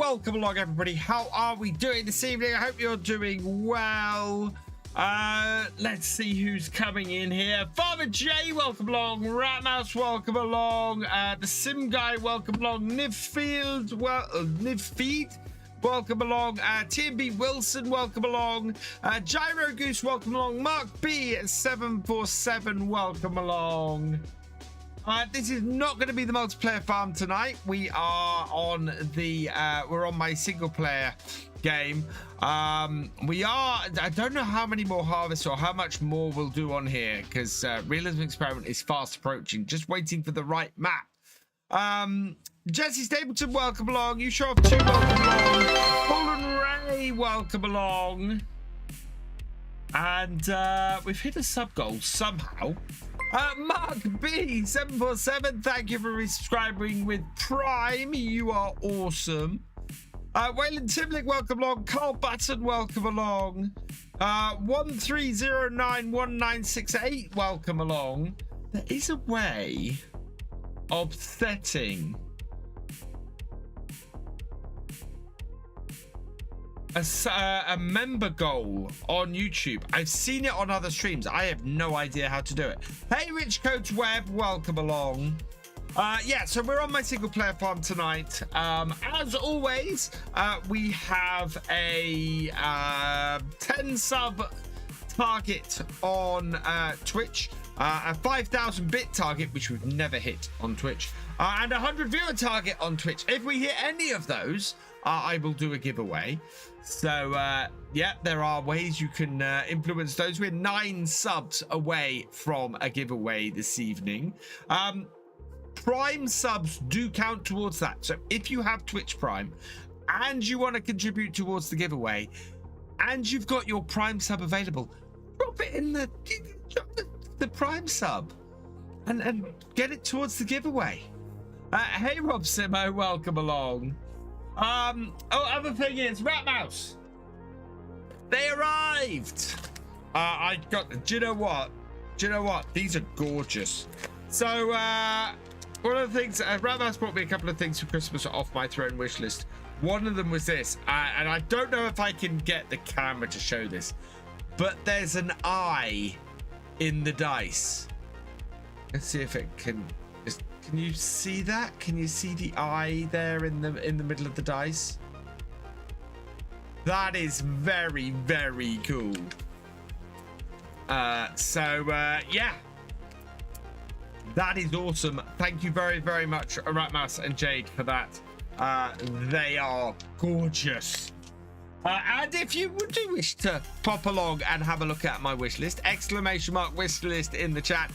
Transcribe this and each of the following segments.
welcome along, everybody. How are we doing this evening? I hope you're doing well. Let's see who's coming in here. Farmer J, welcome along. Ratmouse, welcome along. The Sim Guy, welcome along. Nivfield, Nivfeed, welcome along. TMB Wilson, welcome along. Gyro Goose, welcome along. Mark B 747, welcome along. This is not going to be the multiplayer farm tonight. We are on the we're on my single player game. I don't know how many more harvests or how much more we'll do on here, because Realism Experiment is fast approaching. Just waiting for the right map. Jesse Stapleton, welcome along. You show off 2, welcome along. Fallen Ray, welcome along. And we've hit a sub goal somehow. Mark B 747, thank you for resubscribing with Prime. You are awesome. Wayland Timlick, welcome along. Carl Button, welcome along. 13091968, welcome along. There is a way of setting a member goal on YouTube. I've seen it on other streams. I have no idea how to do it. Hey, Rich Coach Webb, welcome along. Yeah, so we're on my single player farm tonight. As always, we have a 10 sub target on Twitch, a 5,000 bit target, which we've never hit on Twitch, and a 100 viewer target on Twitch. If we hit any of those, I will do a giveaway. So yeah, there are ways you can influence those. We're 9 subs away from a giveaway this evening. Prime subs do count towards that. So if you have Twitch Prime and you want to contribute towards the giveaway and you've got your Prime sub available, drop it in the Prime sub and get it towards the giveaway. Hey Rob Simo, welcome along. Other thing is, Ratmouse, they arrived. I got, do you know what? These are gorgeous. So, one of the things, Ratmouse brought me a couple of things for Christmas off my throne wish list. One of them was this, and I don't know if I can get the camera to show this, but there's an eye in the dice. Let's see if it can. Can you see that? Can you see the eye there in the middle of the dice? That is very, very cool. Yeah, that is awesome. Thank you very, very much, Ratmouse and Jade, for that. They are gorgeous. And if you do wish to pop along and have a look at my wish list, ! wish list in the chat,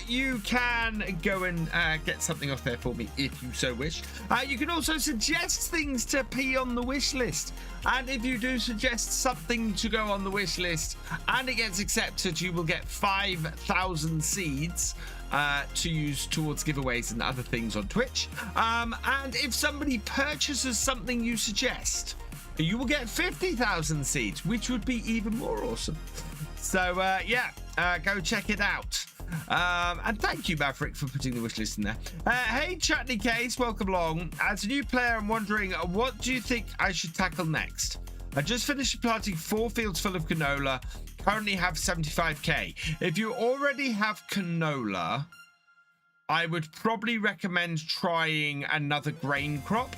you can go and get something off there for me if you so wish. You can also suggest things to be on the wish list. And if you do suggest something to go on the wish list and it gets accepted, you will get 5,000 seeds to use towards giveaways and other things on Twitch. And if somebody purchases something you suggest, you will get 50,000 seeds, which would be even more awesome. So yeah, go check it out. And thank you, Maverick, for putting the wish list in there. Hey, Chutney Case, welcome along. As a new player, I'm wondering, what do you think I should tackle next? I just finished planting 4 fields full of canola. Currently have 75k. If you already have canola, I would probably recommend trying another grain crop.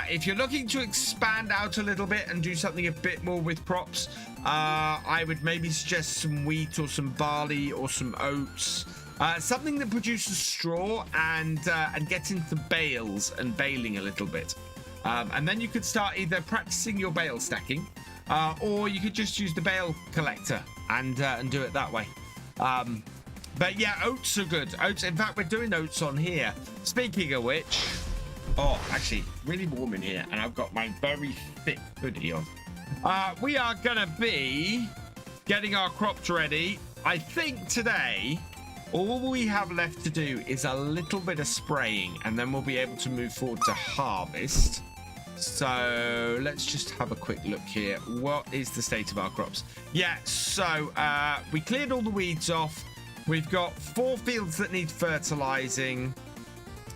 If you're looking to expand out a little bit and do something a bit more with crops, I would maybe suggest some wheat or some barley or some oats, something that produces straw and get into bales and baling a little bit. And then you could start either practicing your bale stacking, or you could just use the bale collector and do it that way. But yeah, oats are good. Oats. In fact, we're doing oats on here. Speaking of which. Oh, actually, really warm in here, and I've got my very thick hoodie on. We are gonna be getting our crops ready. I think today, all we have left to do is a little bit of spraying, and then we'll be able to move forward to harvest. So let's just have a quick look here. What is the state of our crops? Yeah, so we cleared all the weeds off. We've got 4 fields that need fertilizing.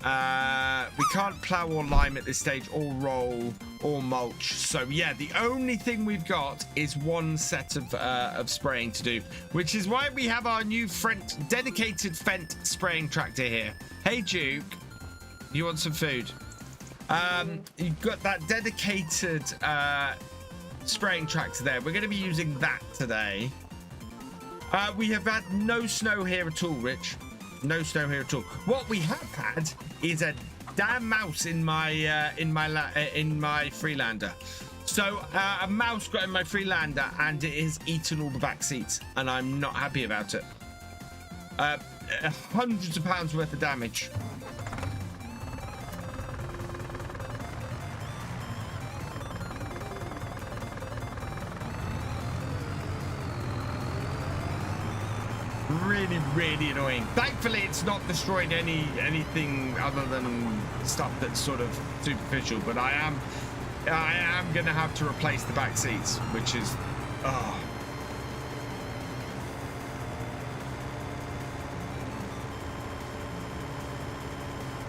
We can't plow or lime at this stage, or roll or mulch. So yeah, the only thing we've got is one set of spraying to do, which is why we have our new dedicated Fendt spraying tractor here. Hey Duke, you want some food? You've got that dedicated spraying tractor there. We're going to be using that today. We have had no snow here at all, Rich. No snow here at all. What we have had is a damn mouse in my Freelander. So a mouse got in my Freelander and it has eaten all the back seats, and I'm not happy about it. Hundreds of pounds worth of damage. Really annoying. Thankfully it's not destroyed anything other than stuff that's sort of superficial, but I am gonna have to replace the back seats, which is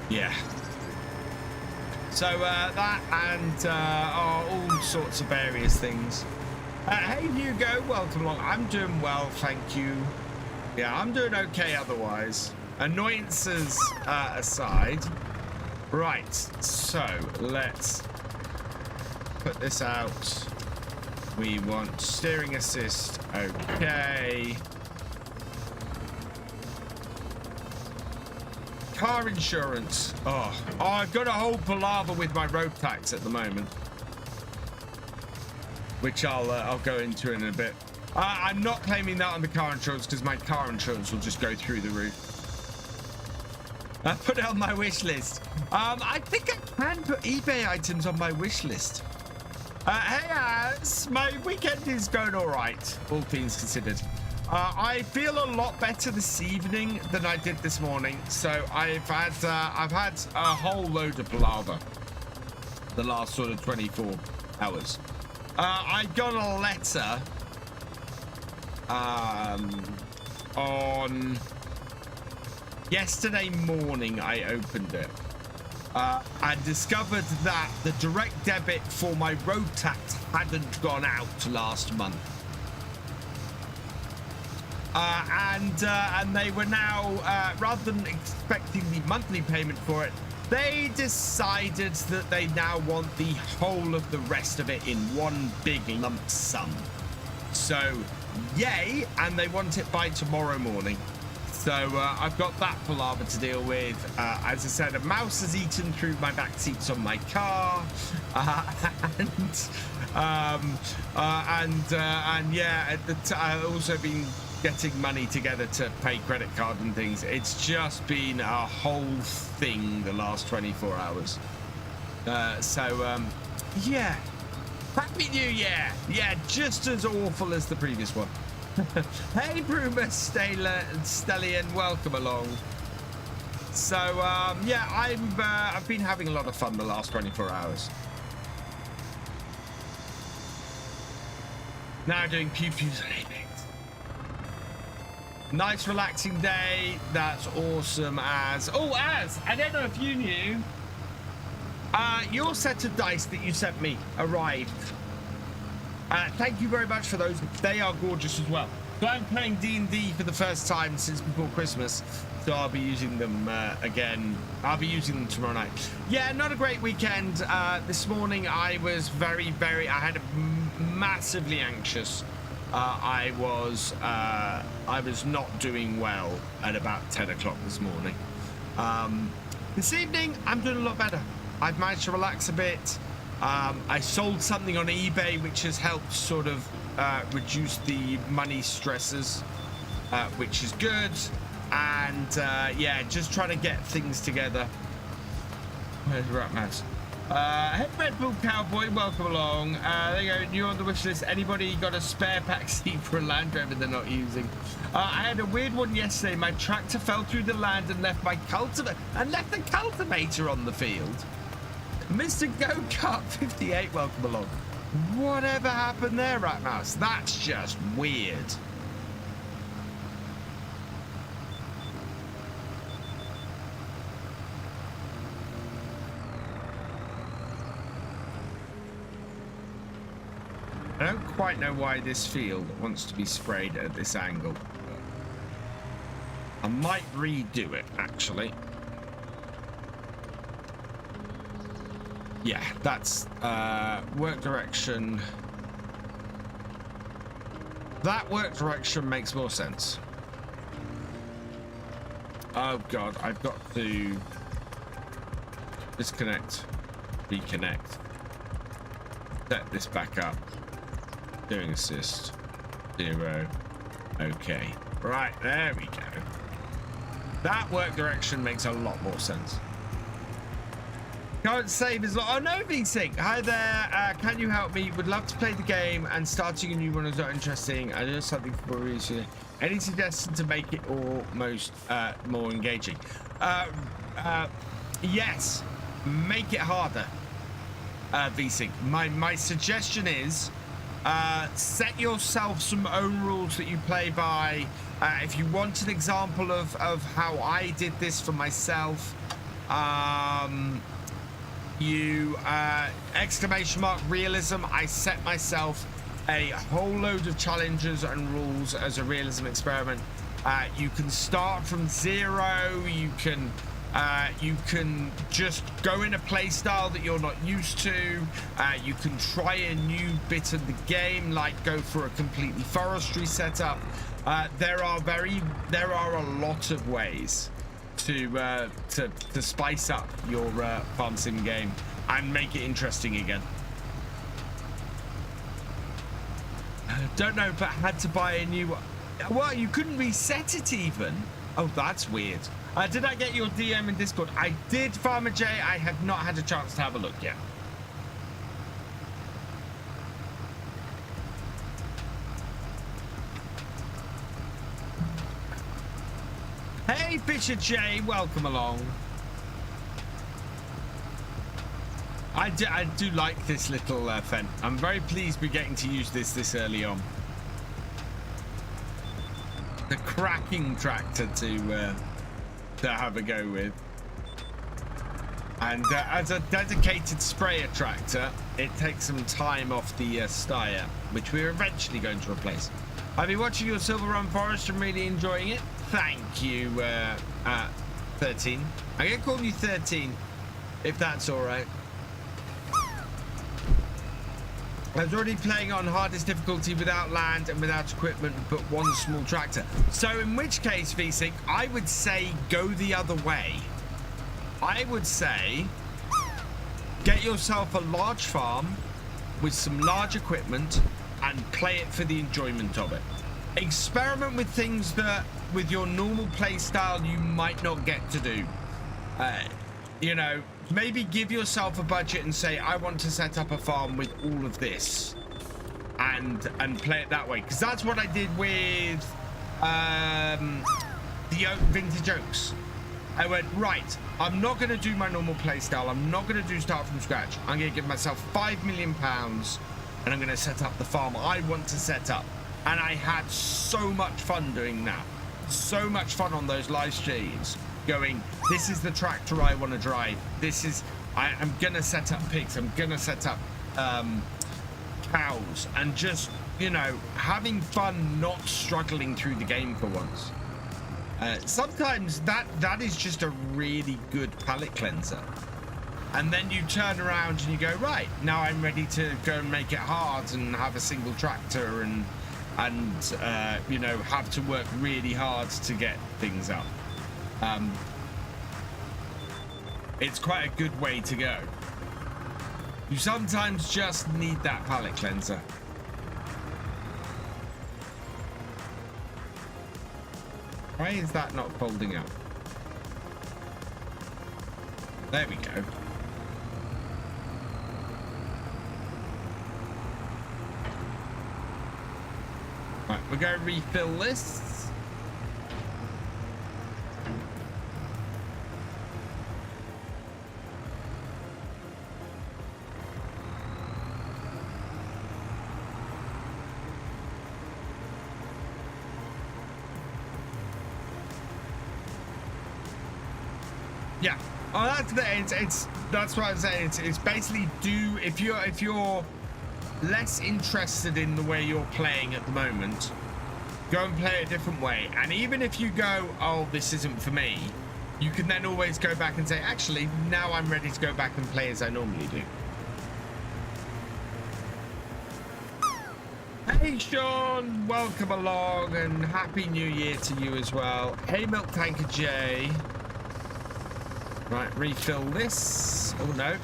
yeah. So that and all sorts of various things. Hey Hugo, welcome along. I'm doing well, thank you. Yeah, I'm doing okay otherwise. Annoyances aside. Right, so let's put this out. We want steering assist. Okay. Car insurance. Oh, I've got a whole palaver with my road tax at the moment, which I'll go into in a bit. I'm not claiming that on the car insurance because my car insurance will just go through the roof. I put it on my wish list. I think I can put eBay items on my wish list. Hey, my weekend is going all right, all things considered. I feel a lot better this evening than I did this morning. So I've had a whole load of palaver the last sort of 24 hours. I got a letter on yesterday morning. I opened it and discovered that the direct debit for my road tax hadn't gone out last month, and they were now rather than expecting the monthly payment for it, they decided that they now want the whole of the rest of it in one big lump sum. So yay, and they want it by tomorrow morning. So I've got that palaver to deal with. As I said, a mouse has eaten through my back seats on my car, and yeah, I've also been getting money together to pay credit card and things. It's just been a whole thing the last 24 hours. Yeah. Happy New Year! Yeah, just as awful as the previous one. Hey, Bruma Stellian, welcome along. So, yeah, I've been having a lot of fun the last 24 hours. Now doing pew-pews and apex. Nice relaxing day. That's awesome. I don't know if you knew. Your set of dice that you sent me arrived. Thank you very much for those. They are gorgeous as well. So I'm playing D&D for the first time since before Christmas, so I'll be using them again. I'll be using them tomorrow night. Yeah, not a great weekend. This morning I was I had a massively anxious. I was not doing well at about 10 o'clock this morning. This evening I'm doing a lot better. I've managed to relax a bit. I sold something on eBay which has helped sort of reduce the money stresses, which is good. And yeah, just trying to get things together. Where's Rat Mouse? Hey, Red Bull Cowboy, welcome along. There you go, new on the wish list. Anybody got a spare pack seat for a Land Rover they're not using? I had a weird one yesterday. My tractor fell through the land and left the cultivator on the field. Mr. Go-Kart 58, welcome along. Whatever happened there, Rat Mouse? That's just weird. I don't quite know why this field wants to be sprayed at this angle. I might redo it, actually. Yeah, that's work direction. That work direction makes more sense. Oh God, I've got to disconnect, reconnect, set this back up. Doing assist, 0. Okay, right, there we go. That work direction makes a lot more sense. Can't save as long. Oh no, VSync. Hi there. Can you help me? Would love to play the game, and starting a new one is not interesting. I know something for recently. Any suggestion to make it almost more engaging? Yes. Make it harder. VSync. My suggestion is set yourself some own rules that you play by. If you want an example of how I did this for myself, exclamation mark realism. I set myself a whole load of challenges and rules as a realism experiment. You can start from 0. You can just go in a play style that you're not used to. You can try a new bit of the game, like go for a completely forestry setup. There are a lot of ways to spice up your farm sim game and make it interesting again. Don't know, but had to buy a new one. Well, you couldn't reset it even. Oh, that's weird. Did I get your DM in Discord? I did, Farmer J. I have not had a chance to have a look yet. Hey, Fisher J, welcome along. I do like this little Fendt. I'm very pleased we're getting to use this early on. The cracking tractor to have a go with. And as a dedicated sprayer tractor, it takes some time off the Steyr, which we're eventually going to replace. I've been watching your Silver Run Forest and really enjoying it. Thank you, 13. I'm going to call you 13, if that's all right. I was already playing on hardest difficulty without land and without equipment, but one small tractor. So in which case, VSync, I would say go the other way. I would say get yourself a large farm with some large equipment and play it for the enjoyment of it. Experiment with things that with your normal play style you might not get to do. You know, maybe give yourself a budget and say, I want to set up a farm with all of this and play it that way. Because that's what I did with the Vintage Oaks. I went, right, I'm not going to do my normal play style. I'm not going to do start from scratch. I'm going to give myself £5 million and I'm going to set up the farm I want to set up. And I had so much fun doing that. So much fun on those live streams. Going, this is the tractor I want to drive. This is, I'm gonna set up pigs. I'm gonna set up cows, and just, you know, having fun, not struggling through the game for once. Sometimes that is just a really good palate cleanser. And then you turn around and you go, right, now I'm ready to go and make it hard and have a single tractor and you know, have to work really hard to get things up. It's quite a good way to go. You sometimes just need that palate cleanser. Why is that not folding up? There we go. Right, we're going to refill this. Yeah. Oh, that's what I'm saying. It's basically if you're less interested in the way you're playing at the moment, go and play a different way. And even if you go, oh, this isn't for me, you can then always go back and say, actually, now I'm ready to go back and play as I normally do. Hey Sean, welcome along and happy new year to you as well. Hey Milk Tanker J. Right, refill this. Oh no.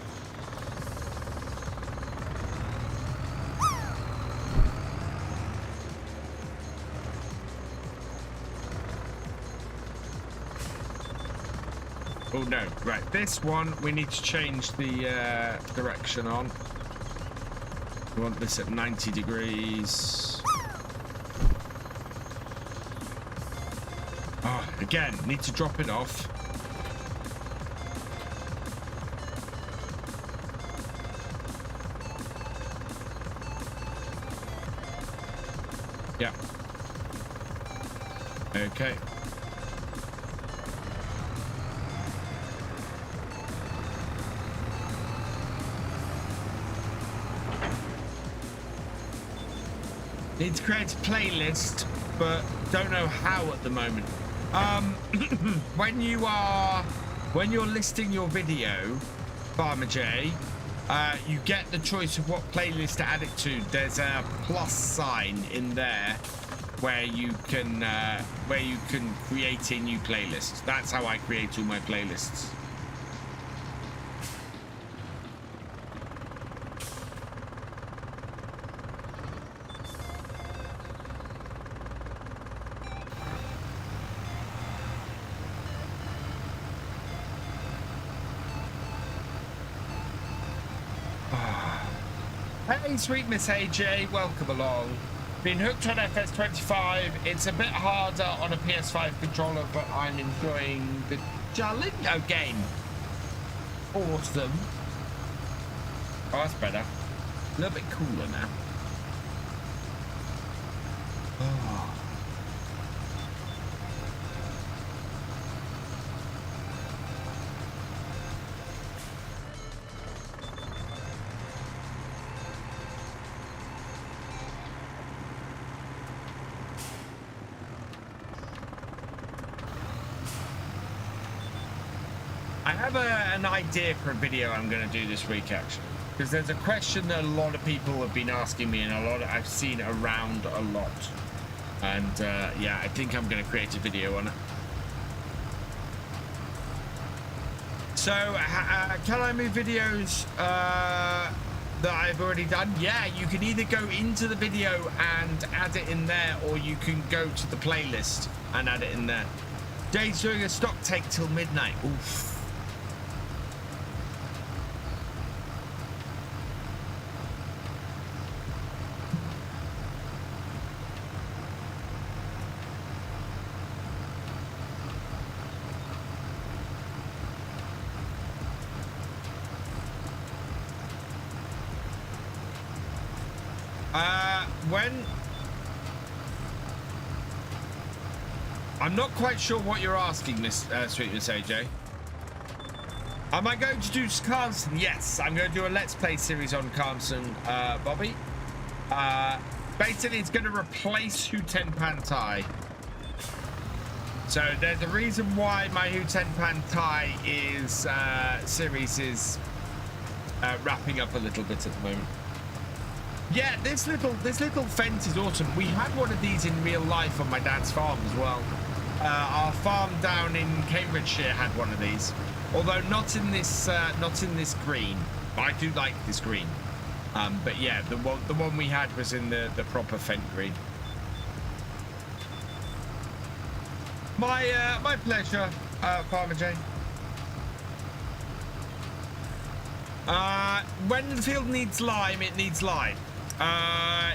Oh no, right, this one we need to change the direction on. We want this at 90 degrees. Oh, again, need to drop it off. Yeah. Okay. Need to create a playlist, but don't know how at the moment. When you're listing your video, Farmer J, you get the choice of what playlist to add it to. There's a plus sign in there where you can create a new playlist. That's how I create all my playlists. Hey, sweet Miss AJ, welcome along. Been hooked on FS25. It's a bit harder on a PS5 controller, but I'm enjoying the Jalingo game. Awesome. Oh, that's better. A little bit cooler now. Oh. I have an idea for a video I'm going to do this week, actually, because there's a question that a lot of people have been asking me, and I've seen around a lot, and yeah, I think I'm going to create a video on it. So, can I move videos that I've already done? Yeah, you can either go into the video and add it in there, or you can go to the playlist and add it in there. Dave's doing a stock take till midnight. Oof. I'm not quite sure what you're asking, Miss Sweet Miss AJ. Am I going to do Carlson? Yes, I'm going to do a Let's Play series on Carlson, Bobby. Basically, it's going to replace Who 10 Pan Thai. So there's a reason why my Who 10 Pan Thai is series is wrapping up a little bit at the moment. Yeah, this little fence is awesome. We had one of these in real life on my dad's farm as well. Our farm down in Cambridgeshire had one of these, although not in this green. I do like this green, but yeah, the one we had was in the proper Fent green. My pleasure, Farmer J. When the field needs lime, it needs lime.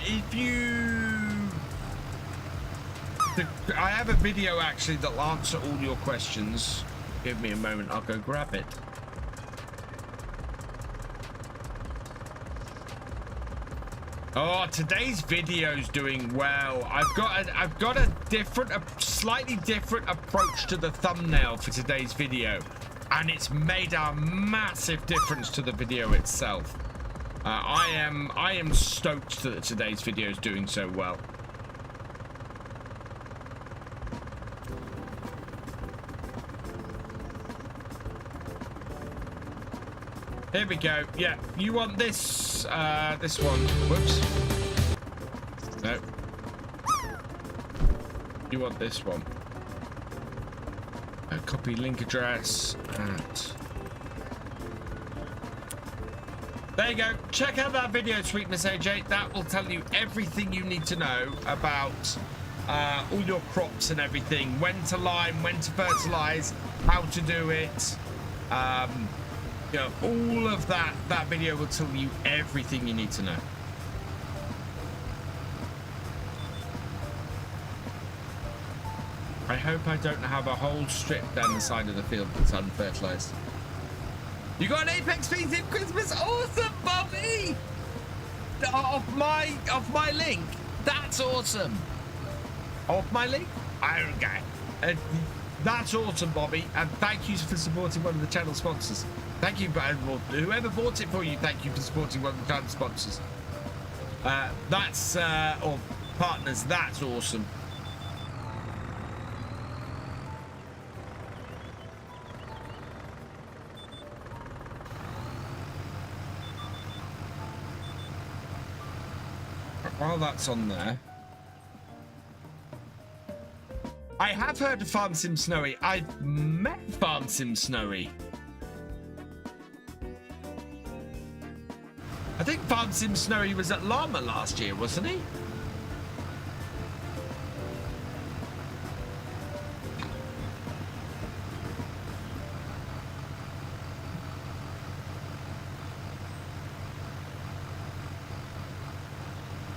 If you... I have a video actually that'll answer all your questions. Give me a moment, I'll go grab it. Oh, today's video's doing well. I've got a slightly different approach to the thumbnail for today's video, and it's made a massive difference to the video itself. I am stoked that today's video is doing so well. Here we go. Yeah, you want this this one. Whoops. No. You want this one. Copy link address at... There you go. Check out that video, Sweet Miss AJ. That will tell you everything you need to know about all your crops and everything. When to lime, when to fertilize, how to do it. You know, all of that. That video will tell you everything you need to know. I hope I don't have a whole strip down the side of the field that's unfertilized. You got an Apex Feeds in Christmas? Awesome, Bobby! Off my link. That's awesome. Off my link? Okay. That's awesome, Bobby. And thank you for supporting one of the channel sponsors. Thank you, whoever bought it for you. Thank you for supporting one of the channel sponsors. Or partners. That's awesome. While that's on there, I have heard of Farm Sim Snowy. I've met Farm Sim Snowy. I think Farm Sim Snowy was at Llama last year, wasn't he?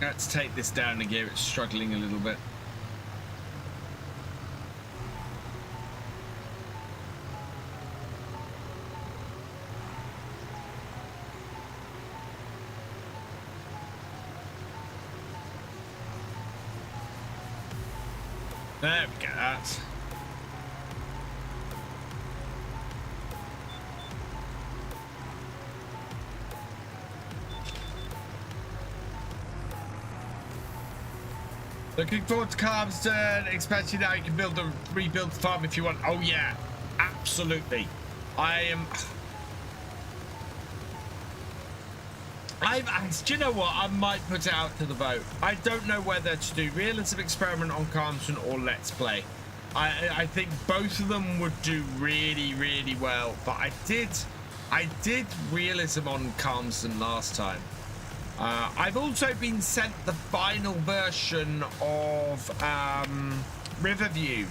Let's take this down a gear. It's struggling a little bit. There we go. That. Looking forward to Calmston expansion. Now you can rebuild the farm if you want. Oh yeah, absolutely. Do you know what? I might put it out to the vote. I don't know whether to do realism experiment on Calmston or let's play. I think both of them would do really, really well. But I did realism on Calmston last time. I've also been sent the final version of Riverview.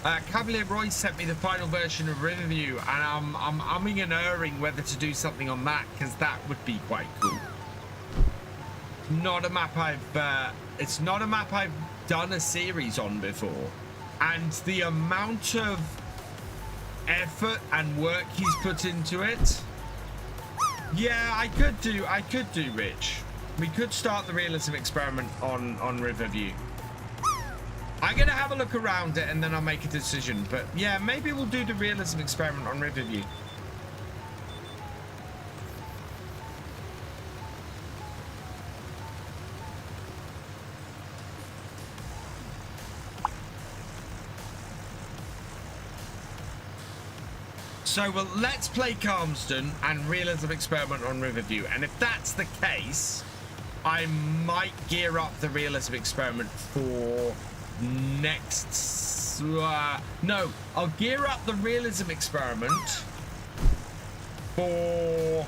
Cavalier Roy sent me the final version of Riverview, and I'm umming and erring whether to do something on that because that would be quite cool. Not a map it's not a map I've done a series on before, and the amount of effort and work he's put into it. Yeah, I could do Rich. We could start the realism experiment on Riverview. I'm gonna have a look around it and then I'll make a decision. But yeah, maybe we'll do the realism experiment on Riverview. So, well, let's play Calmston and realism experiment on Riverview. And if that's the case, I might gear up the realism experiment for next... no, I'll gear up the realism experiment for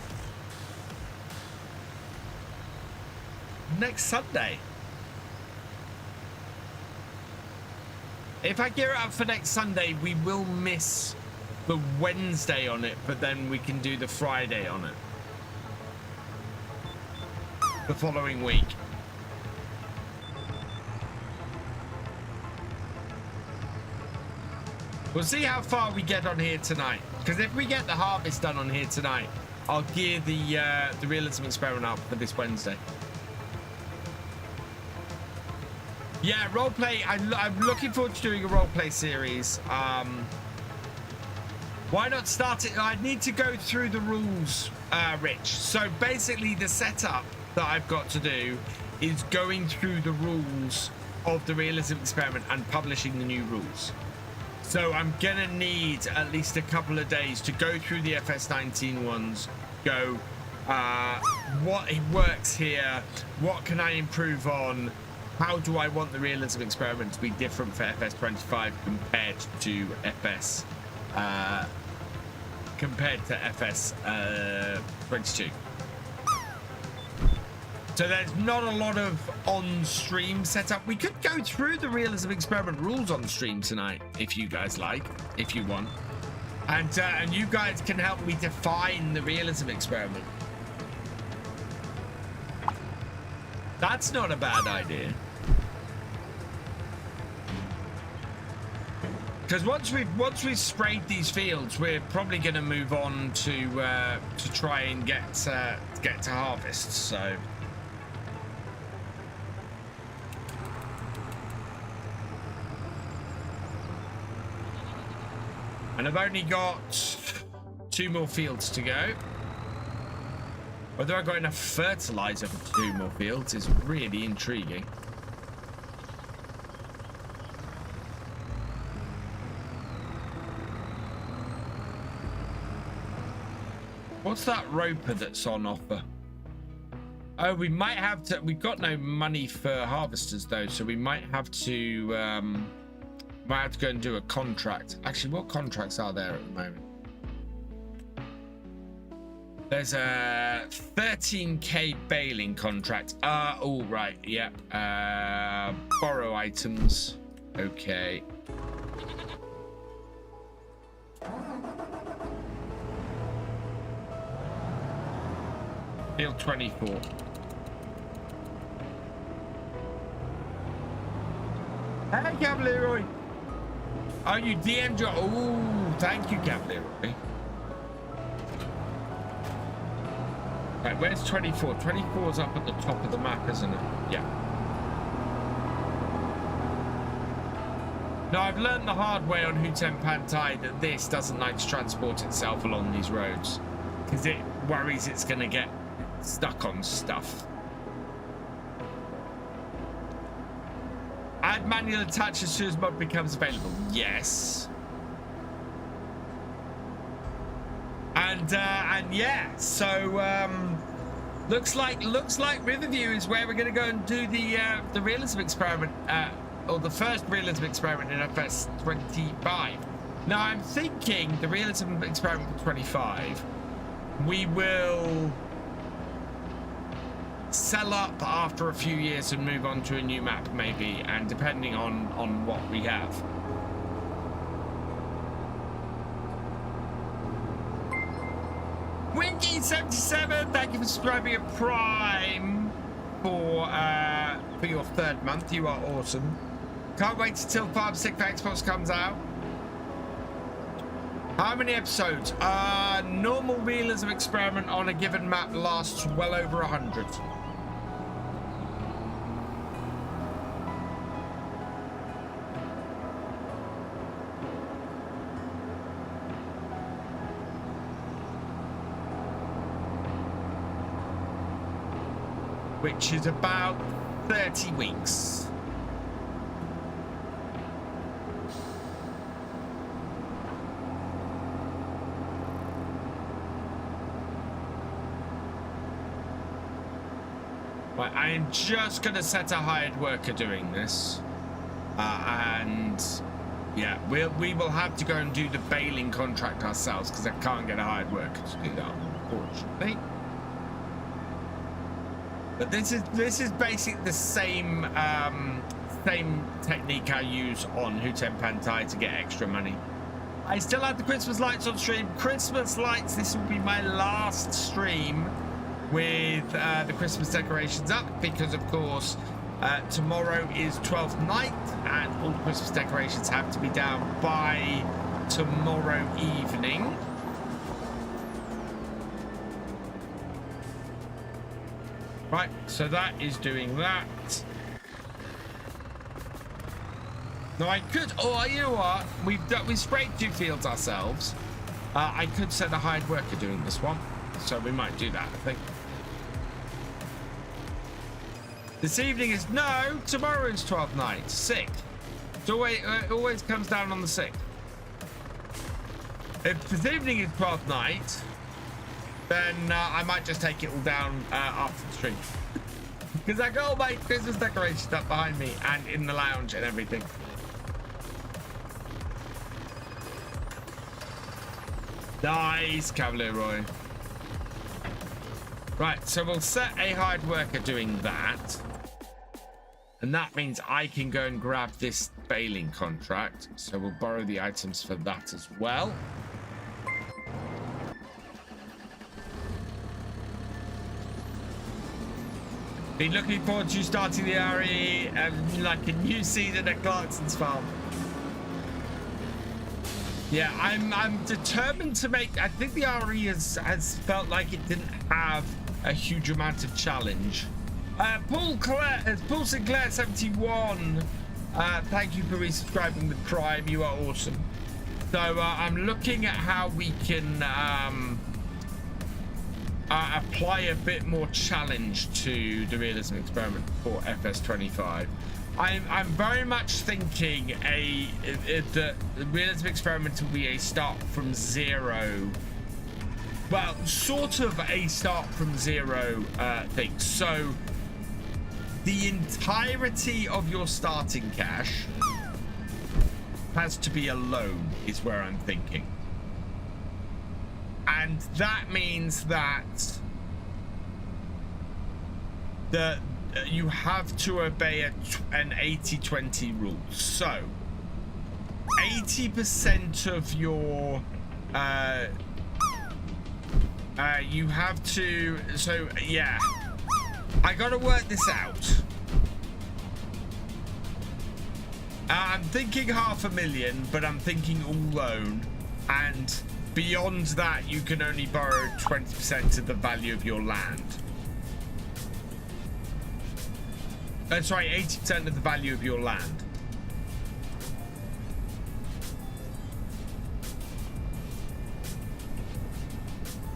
next Sunday. If I gear it up for next Sunday, we will miss the Wednesday on it, but then we can do the Friday on it the following week. We'll see how far we get on here tonight, because if we get the harvest done on here tonight, I'll gear the realism experiment up for this Wednesday. Yeah, roleplay. I'm looking forward to doing a roleplay series. Why not start it? I need to go through the rules, Rich. So basically the setup that I've got to do is going through the rules of the realism experiment and publishing the new rules. So I'm gonna need at least a couple of days to go through the FS19 ones, go what it works here, what can I improve on, how do I want the realism experiment to be different for FS25 compared to FS FS22. So there's not a lot of on-stream setup. We could go through the realism experiment rules on stream tonight, if you guys like, if you want, and you guys can help me define the realism experiment. That's not a bad idea. Because once we've sprayed these fields, we're probably going to move on to try and get to harvest. So. And I've only got 2 more fields to go. Whether I've got enough fertilizer for 2 more fields is really intriguing. What's that roper that's on offer? Oh, we might have to. We've got no money for harvesters though, so we might have to go and do a contract. Actually, what contracts are there at the moment? There's a 13k baling contract. Oh right, yep. Borrow items. Okay. Field 24. Hey, Cavalier. Oh, you DM'd your... Oh, thank you, Cavalier. Right, where's 24? 24 is up at the top of the map, isn't it? Yeah. Now, I've learned the hard way on Hutem Pantai that this doesn't like to transport itself along these roads because it worries it's going to get stuck on stuff. Add manual attach as soon as mod becomes available. Yes. And yeah, so looks like Riverview is where we're going to go and do the realism experiment, or the first realism experiment in FS25. Now I'm thinking the realism experiment for 25, we will sell up after a few years and move on to a new map maybe, and depending on what we have. Winky77, thank you for subscribing at Prime for your 3rd month. You are awesome. Can't wait till Farm Sick for Xbox comes out. How many episodes? Normal realism experiment on a given map lasts well over 100. Which is about 30 weeks. Right, I am just going to set a hired worker doing this. And yeah, we will have to go and do the baling contract ourselves because I can't get a hired worker to do that, unfortunately. But this is basically the same same technique I use on Hutem Pantai to get extra money. I still have the Christmas lights on stream. Christmas lights, this will be my last stream with the Christmas decorations up because, of course, tomorrow is 12th night and all the Christmas decorations have to be down by tomorrow evening. Right, so that is doing that. Now I could, oh, you know what? We've sprayed 2 fields ourselves. I could send a hired worker doing this one, so we might do that, I think. This evening is no, tomorrow is 12th night. Sick. It always comes down on the 6th. If this evening is 12th night, then I might just take it all down after the stream. Because I got all my Christmas decorations up behind me and in the lounge and everything. Nice, Cavalier Roy. Right, so we'll set a hired worker doing that. And that means I can go and grab this baling contract. So we'll borrow the items for that as well. Been looking forward to starting the RE like a new season at Clarkson's farm. Yeah, I'm determined to make. I think the RE has felt like it didn't have a huge amount of challenge. Paul Sinclair 71. Thank you for resubscribing with Prime. You are awesome. So I'm looking at how we can apply a bit more challenge to the realism experiment for FS25. I'm very much thinking the realism experiment will be a start from zero. Well, sort of a start from zero thing. So the entirety of your starting cash has to be a loan, is where I'm thinking. And that means that you have to obey an 80-20 rule. So 80% of your you have to, so yeah, I gotta work this out. I'm thinking 500,000, but I'm thinking all loan, and beyond that you can only borrow 20% of the value of your land. Sorry, 80% of the value of your land.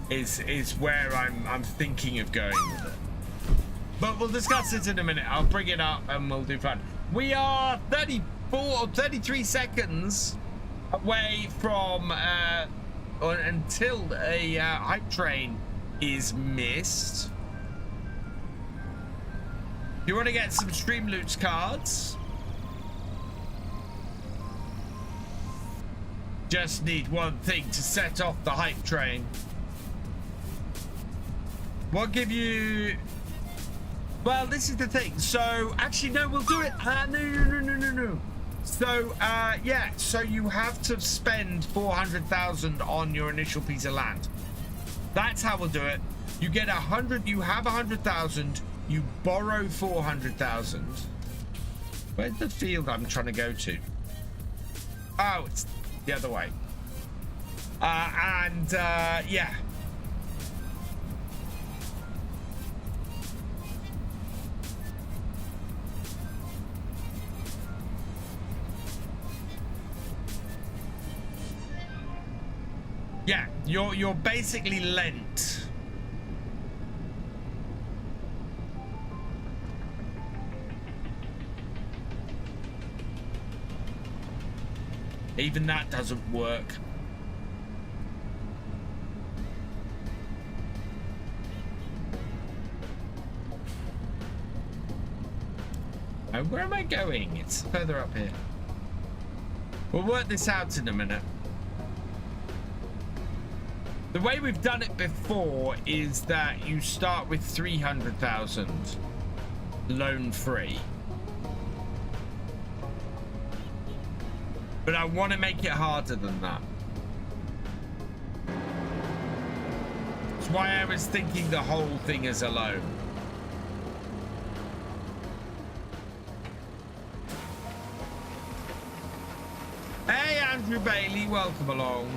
Is where I'm thinking of going with it. But we'll discuss it in a minute. I'll bring it up and we'll do fun. We are 34 or 33 seconds away from until a hype train is missed. You want to get some Stream Loots cards? Just need one thing to set off the hype train. What give you... Well, this is the thing. So, actually, no, we'll do it. No. So, yeah. So you have to spend 400,000 on your initial piece of land. That's how we'll do it. You get 100. You have 100,000. You borrow 400,000. Where's the field I'm trying to go to? Oh, it's the other way. Yeah. Yeah, you're basically lent. Even that doesn't work. Oh, where am I going? It's further up here. We'll work this out in a minute. The way we've done it before is that you start with 300,000 loan free. But I want to make it harder than that. That's why I was thinking the whole thing is a loan. Hey, Andrew Bailey, welcome along.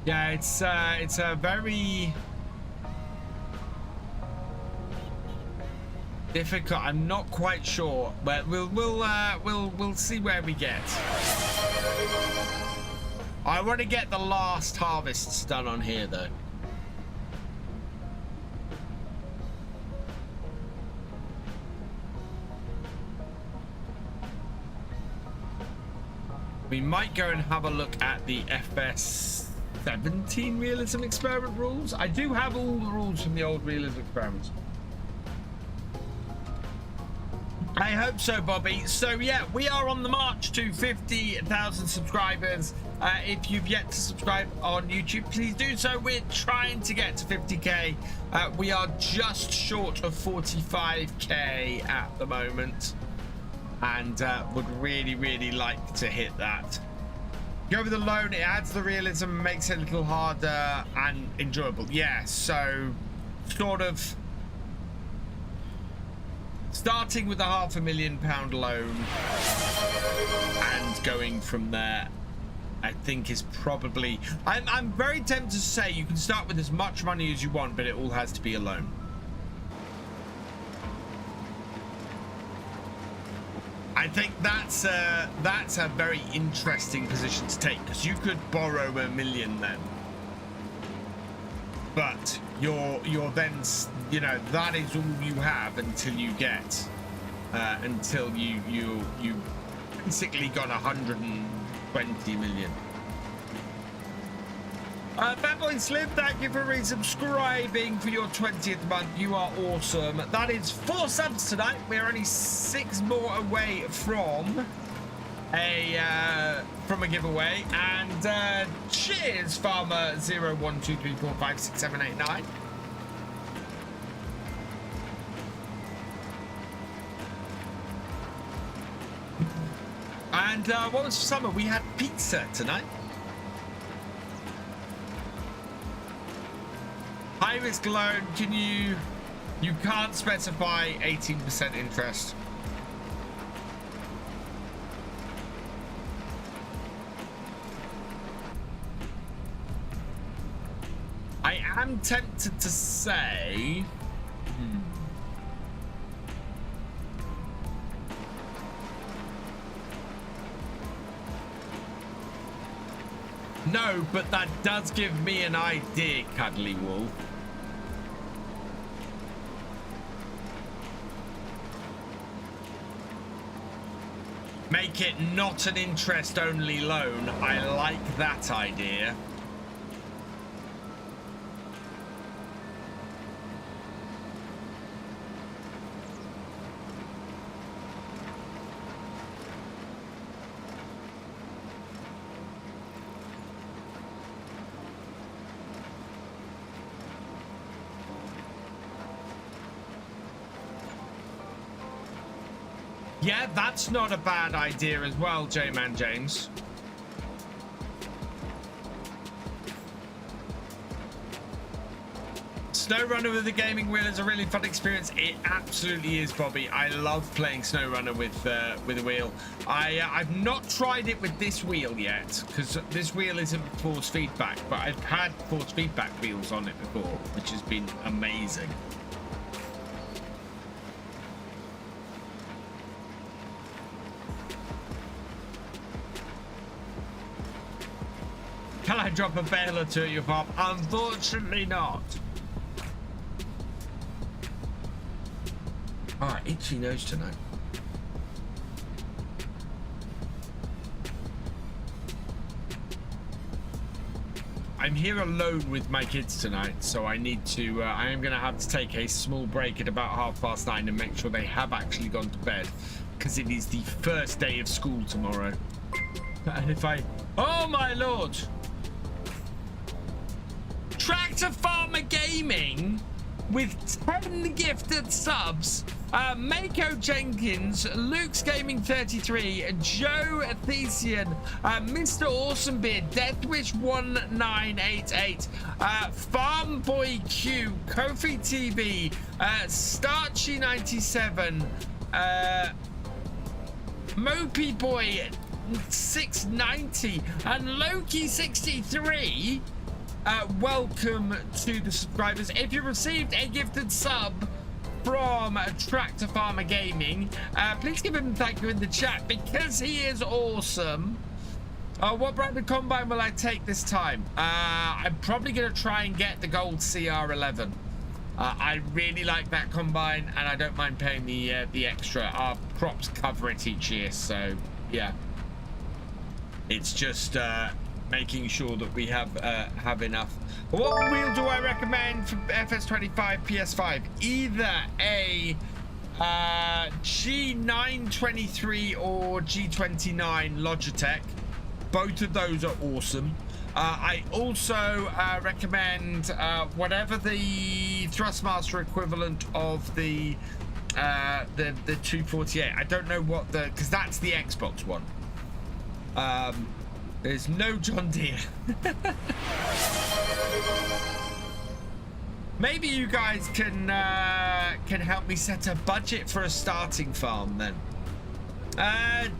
Yeah, it's a very difficult. I'm not quite sure, but we'll see where we get. I want to get the last harvests done on here though. We might go and have a look at the FS 17 realism experiment rules. I do have all the rules from the old realism experiments. I hope so, Bobby. So yeah, we are on the march to 50,000 subscribers. If you've yet to subscribe on YouTube, please do so. We're trying to get to 50k. We are just short of 45k at the moment, and would really like to hit that. Go with the loan, it adds the realism, makes it a little harder and enjoyable. Yeah, so sort of starting with a £500,000 loan and going from there, I think is probably, I'm very tempted to say you can start with as much money as you want, but it all has to be a loan. I think that's a very interesting position to take, because you could borrow $1 million then, but you're then, you know, that is all you have until you get until you basically got 120 million. Bad Boy Slim, thank you for resubscribing for your 20th month. You are awesome. That is 4 subs tonight. We're only 6 more away from a giveaway. And cheers, Farmer 0, 1, 2, 3, 4, 5, 6, 7, 8, 9. And what was for summer? We had pizza tonight. High risk loan, can you can't specify 18% interest. I am tempted to say no, but that does give me an idea, Cuddly Wolf. Make it not an interest-only loan. I like that idea. Yeah, that's not a bad idea as well, J-Man James. SnowRunner with the gaming wheel is a really fun experience. It absolutely is, Bobby. I love playing SnowRunner with a wheel. I've not tried it with this wheel yet, because this wheel isn't force feedback, but I've had force feedback wheels on it before, which has been amazing. Can I drop a bale or two at your farm? Unfortunately not. Ah, itchy nose tonight. I'm here alone with my kids tonight, so I need to, I am going to have to take a small break at about 9:30 and make sure they have actually gone to bed, because it is the first day of school tomorrow. And if I, oh my lord! Tractor Farmer Gaming with 10 gifted subs. Mako Jenkins, Luke's Gaming 33, Joe Thesian, Mr. Awesomebeard, Deathwish 1988, Farm Boy Q, Kofi TV, Starchy 97, Mopey Boy 690, and Loki 63. welcome to the subscribers. If you received a gifted sub from Leinster Farmer Gaming, please give him a thank you in the chat because he is awesome. What brand of combine will I take this time? I'm probably going to try and get the gold CR11. I really like that combine, and I don't mind paying the extra. Our crops cover it each year, so yeah. It's just making sure that we have enough. What wheel do I recommend for FS25 PS5? Either a G923 or G29 Logitech. Both of those are awesome. I also recommend whatever the Thrustmaster equivalent of the 248. I don't know what because that's the Xbox one. There's no John Deere. Maybe you guys can help me set a budget for a starting farm then.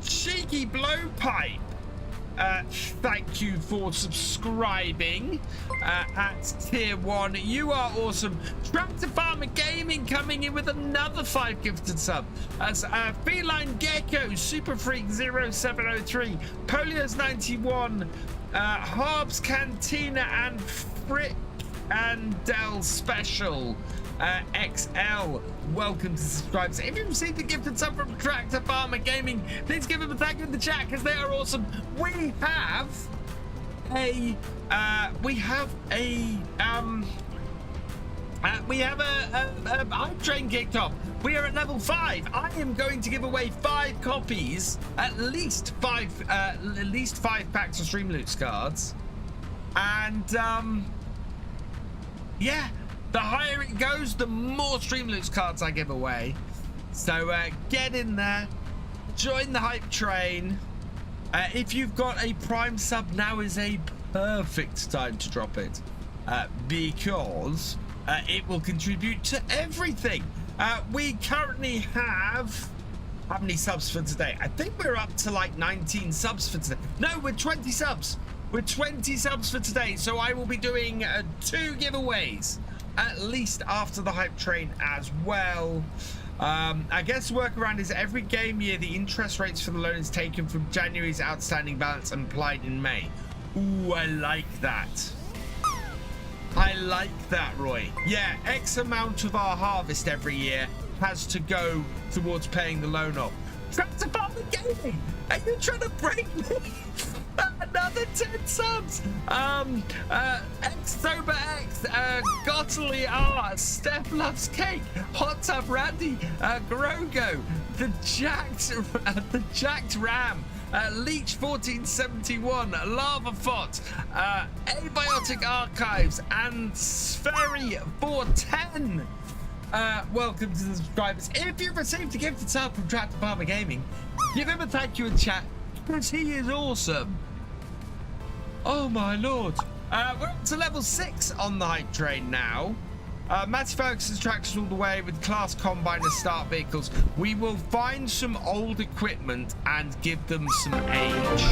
Cheeky Blowpipe. Thank you for subscribing at tier 1. You are awesome. Leinster Farmer Gaming coming in with another 5 gifted sub. As Feline Gecko, Super Freak 0703, Polio's 91, Harbs Cantina, and Frick and Dell Special XL. Welcome to subscribers. If you've received a gifted sub from Leinster Farmer Gaming, please give them a thank you in the chat because they are awesome. We have a hype train kicked off. We are at level 5. I am going to give away 5 copies, at least 5 packs of Stream Loots cards, and yeah. The higher it goes, the more Stream Loots cards I give away. So get in there, join the hype train. If you've got a Prime sub, now is a perfect time to drop it because it will contribute to everything. We currently have how many subs for today? I think we're up to like 19 subs for today. No, we're 20 subs. We're 20 subs for today. So I will be doing 2 giveaways. At least after the hype train as well. I guess the workaround is every game year the interest rates for the loan is taken from January's outstanding balance and applied in May. Ooh, I like that. I like that, Roy. Yeah, X amount of our harvest every year has to go towards paying the loan off. Leinster Farmer Gaming, are you trying to break me? Another 10 subs. Sober X, Gottly R, Steph Loves Cake, Hot Tub Randy, Grogo, the Jacked Ram, Leech 1471, Lava Fot, Abiotic Archives, and Sferry 410. Welcome to the subscribers. If you've received a gifted sub from Leinster Farmer Gaming, give him a thank you in chat because he is awesome. Oh my lord. We're up to level 6 on the hype train now. Matty Ferguson's tracks all the way with class combine as start vehicles. We will find some old equipment and give them some age.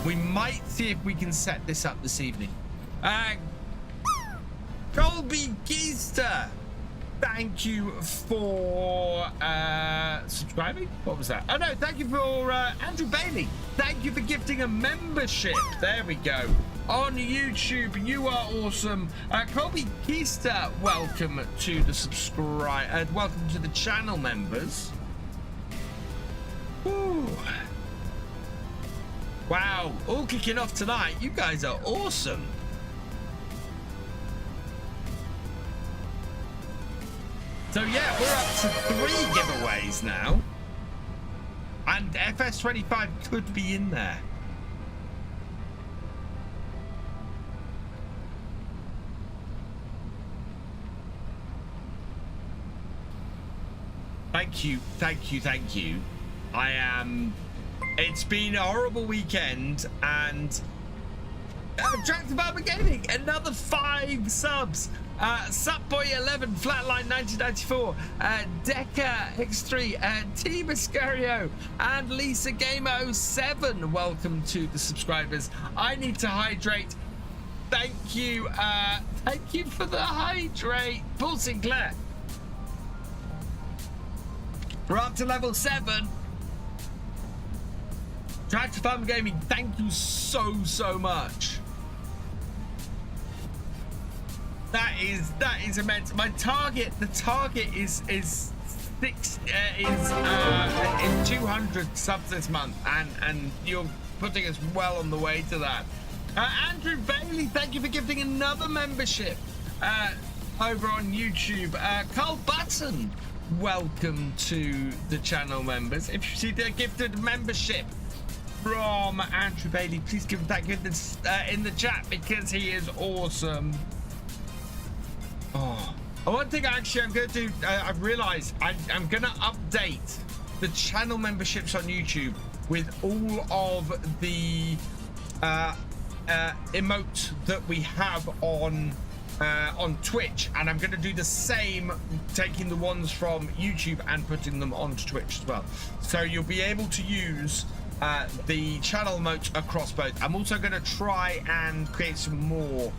We might see if we can set this up this evening. Colby Geister, thank you for subscribing. What was that? Oh no, thank you for Andrew Bailey. Thank you for gifting a membership. There we go. On YouTube, you are awesome. Colby Keister, welcome to the welcome to the channel members. Ooh. Wow, all kicking off tonight. You guys are awesome. So yeah, we're up to 3 giveaways now. And FS25 could be in there. Thank you, thank you, thank you. It's been a horrible weekend, and Leinster Farmer Gaming, another 5 subs. Supboy 11, Flatline 1994, Deca X3, T Mascario, and Lisa Gamer 07. Welcome to the subscribers. I need to hydrate. Thank you for the hydrate, Paul Sinclair. We're up to level 7. Leinster Farmer Gaming, thank you so much. That is immense. My target, the target is 200 subs this month, and you're putting us well on the way to that. Andrew Bailey, thank you for gifting another membership over on YouTube. Carl Button, welcome to the channel, members. If you see the gifted membership from Andrew Bailey, please give him that goodness in the chat, because he is awesome. Oh, one thing actually I'm going to do, I've realized I'm going to update the channel memberships on YouTube with all of the emotes that we have on Twitch, and I'm going to do the same, taking the ones from YouTube and putting them onto Twitch as well. So you'll be able to use the channel emotes across both. I'm also going to try and create some more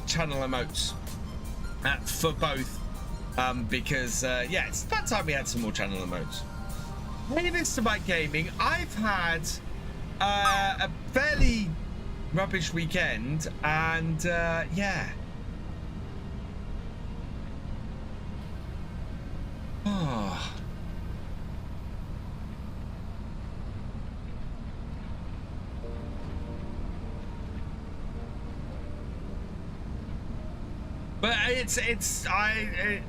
channel emotes for both, because yeah, it's about time we had some more channel emotes. Hey, Mr. Mike Gaming, I've had a fairly rubbish weekend, and yeah. Oh. But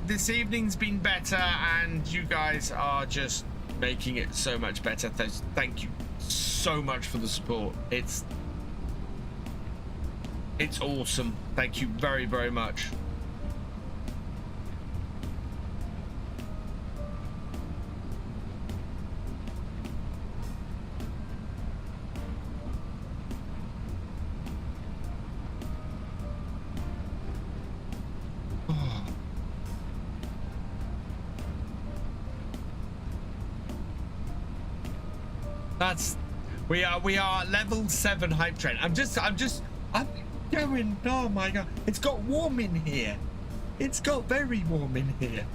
this evening's been better, and you guys are just making it so much better. Thank you so much for the support. It's awesome. Thank you very much. We are level 7 hype train. I'm going, oh my god, it's got warm in here. It's got very warm in here.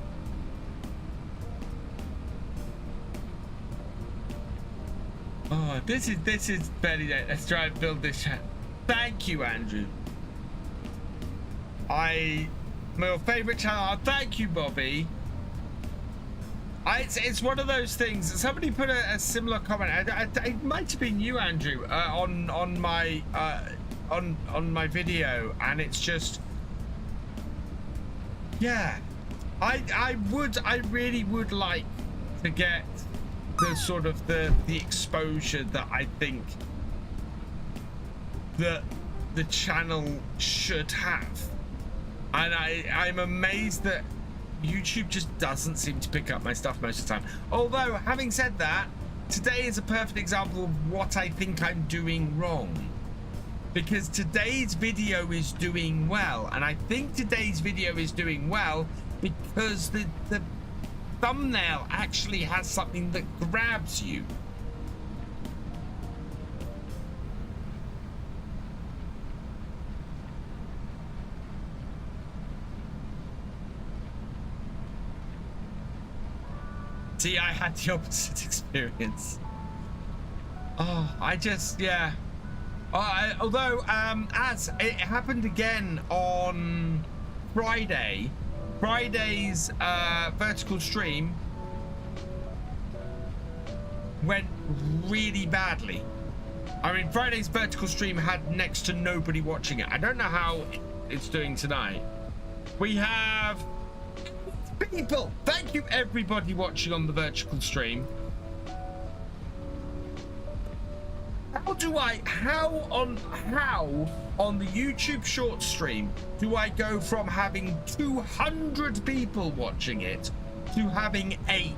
Oh, this is very nice. Let's try and build this chat. Thank you, Andrew. My favorite channel. Oh, thank you, Bobby. It's one of those things. Somebody put a similar comment. It might have been you, Andrew, on my video, and it's just, yeah. I really would like to get the sort of the exposure that I think that the channel should have, and I'm amazed that YouTube just doesn't seem to pick up my stuff most of the time. Although, having said that, today is a perfect example of what I think I'm doing wrong, because today's video is doing well, and I think today's video is doing well because the thumbnail actually has something that grabs you. See, I had the opposite experience. Oh, yeah. Although, as it happened again on Friday, Friday's vertical stream went really badly. I mean, Friday's vertical stream had next to nobody watching it. I don't know how it's doing tonight. We have people. Thank you, everybody watching on the vertical stream. How on the YouTube short stream do I go from having 200 people watching it to having 8?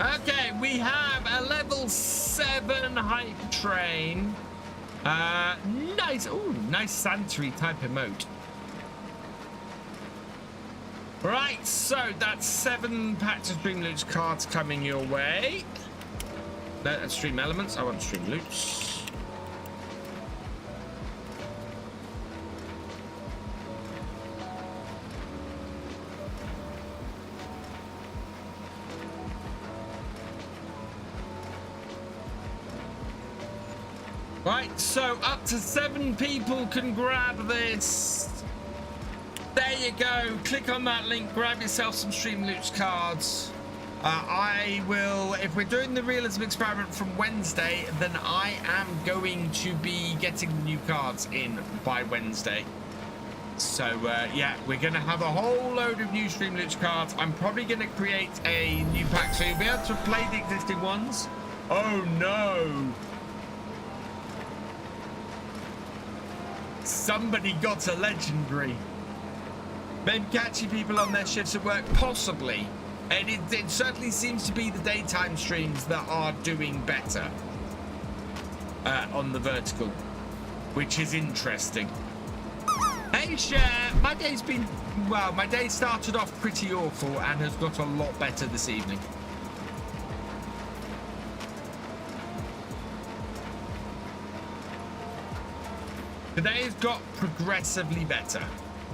Okay, we have a level 7 hype train. Nice. Ooh, nice sanitary type emote. Right, so that's 7 packs of Stream Loots cards coming your way. No, that's Stream Elements. I want Stream Loots. Right, so up to 7 people can grab this. There you go. Click on that link, grab yourself some Stream Loots cards. I will, if we're doing the realism experiment from Wednesday, then I am going to be getting the new cards in by Wednesday. So yeah, we're going to have a whole load of new Stream Loots cards. I'm probably going to create a new pack so you'll be able to play the existing ones. Oh no. Somebody got a legendary. Maybe catching people on their shifts at work, possibly. And it certainly seems to be the daytime streams that are doing better on the vertical, which is interesting. Hey, Cher, my day's been, well, my day started off pretty awful and has got a lot better this evening. Today's got progressively better,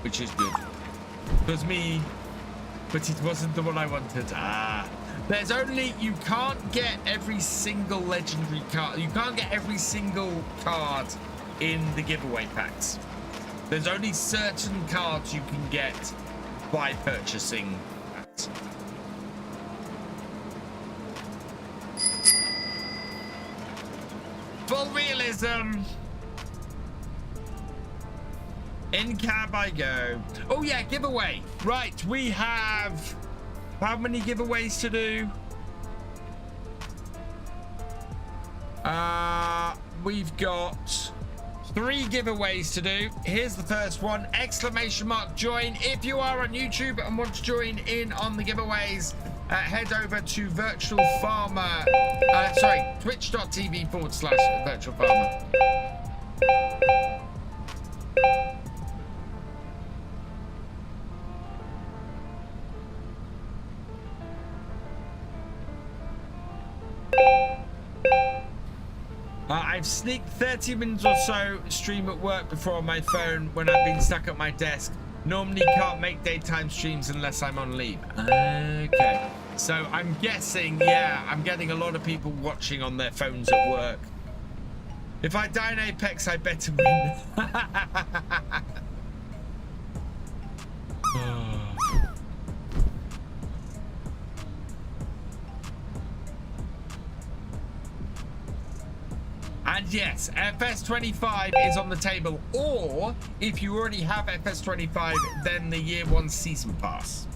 which is good. It was me, but it wasn't the one I wanted. There's only, you can't get every single legendary card. You can't get every single card in the giveaway packs. There's only certain cards you can get by purchasing that. Full realism. In cab I go. Oh yeah, giveaway. Right, we have how many giveaways to do? We've got 3 giveaways to do. Here's the first one. Exclamation mark join. If you are on YouTube and want to join in on the giveaways, head over to Virtual Farmer. Twitch.tv/Virtual Farmer. I've sneaked 30 minutes or so stream at work before on my phone when I've been stuck at my desk. Normally can't make daytime streams unless I'm on leave. Okay. So I'm guessing, yeah, I'm getting a lot of people watching on their phones at work. If I die in Apex, I better win. And yes, FS25 is on the table, or if you already have FS25, then the year 1 season pass.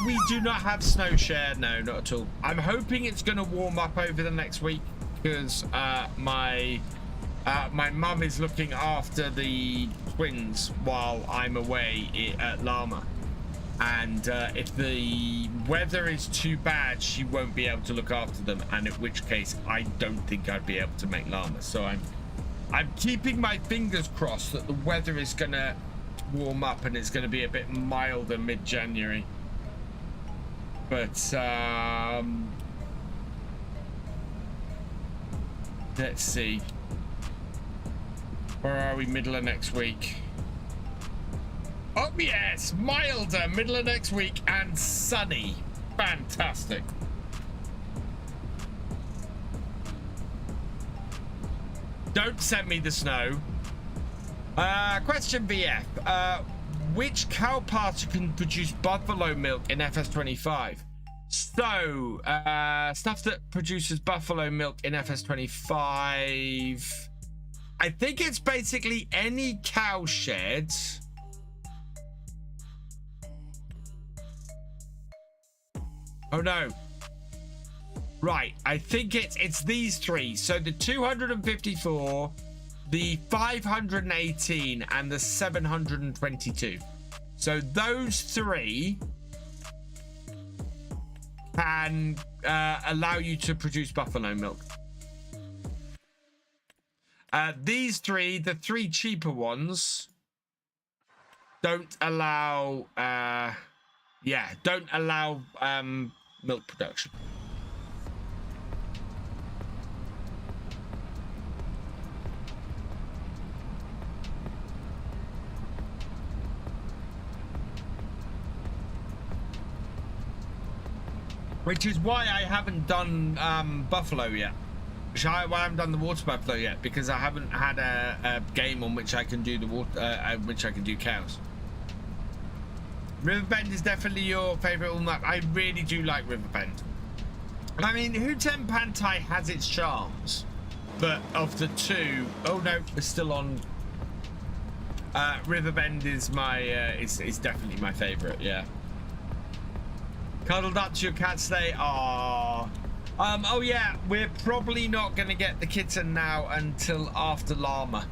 We do not have snow share, no, not at all. I'm hoping it's going to warm up over the next week because my mum is looking after the twins while I'm away at Llama, and if the weather is too bad, she won't be able to look after them, and in which case I don't think I'd be able to make Llama. So I'm keeping my fingers crossed that the weather is going to warm up and it's going to be a bit milder mid-January. But let's see. Where are we? Middle of next week. Oh yes, milder middle of next week and sunny. Fantastic. Don't send me the snow. Question VF. Which cow pasture can produce buffalo milk in FS25? So, stuff that produces buffalo milk in FS25, I think it's basically any cow shed. Oh no. Right, I think it's these 3. So the 254, the 518 and the 722. So those three can allow you to produce buffalo milk. These three, the three cheaper ones, don't allow milk production. Which is why I haven't done buffalo yet. Why I haven't done the water buffalo yet, because I haven't had a game on which I can do the water, which I can do cows. Riverbend is definitely your favorite map. I really do like Riverbend. I mean, Hooten Pantai has its charms, but of the two, oh no, it's still on. Riverbend is my is definitely my favorite. Yeah. Cuddled up to your cat today. Oh yeah, we're probably not going to get the kitten now until after llama.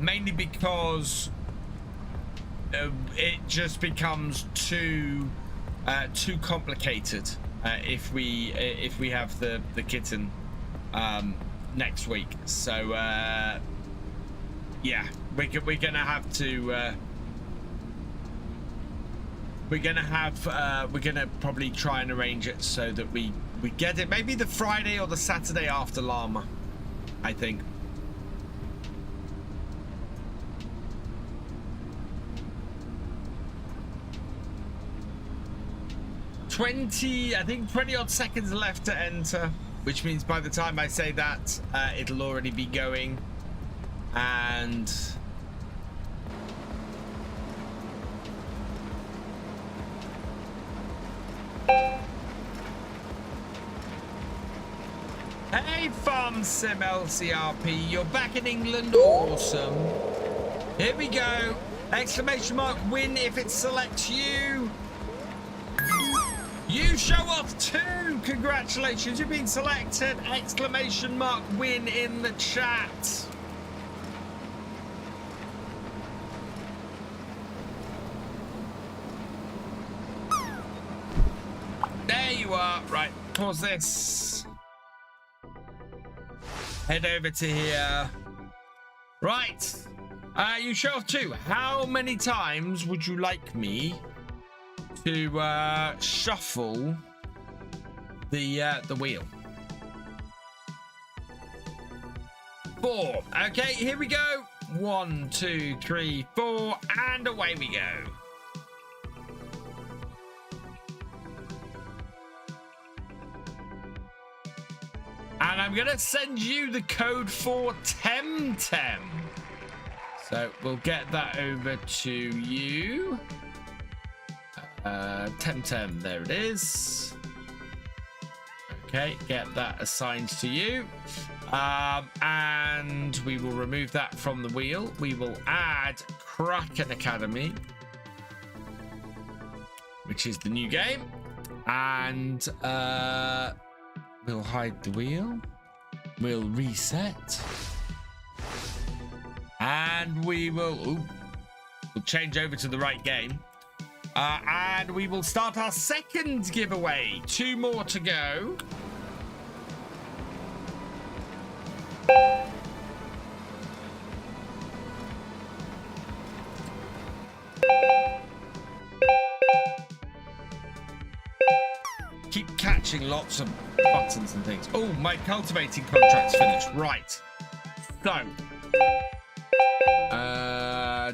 Mainly because it just becomes too complicated if we have the kitten next week. So yeah, we're gonna have to. We're gonna probably try and arrange it so that we get it maybe the Friday or the Saturday after llama, I think. I think 20 odd seconds left to enter, which means by the time I say that, it'll already be going. And hey, Farm Sim LCRP, you're back in England. Awesome. Here we go. Exclamation mark win if it selects you. You show off too. Congratulations, you've been selected. Exclamation mark win in the chat. There you are. Right, pause this. Head over to here. Right. You show off too. How many times would you like me to shuffle the wheel? 4. Okay, here we go. 1, 2, 3, 4, and away we go. And I'm gonna send you the code for Temtem. So we'll get that over to you. Temtem, there it is. Okay, get that assigned to you. And we will remove that from the wheel. We will add Kraken Academy, which is the new game. And we'll hide the wheel. We'll reset. And we will we'll change over to the right game. And we will start our second giveaway. 2 more to go. Keep catching lots of buttons and things. Oh, my cultivating contract's finished. Right. So,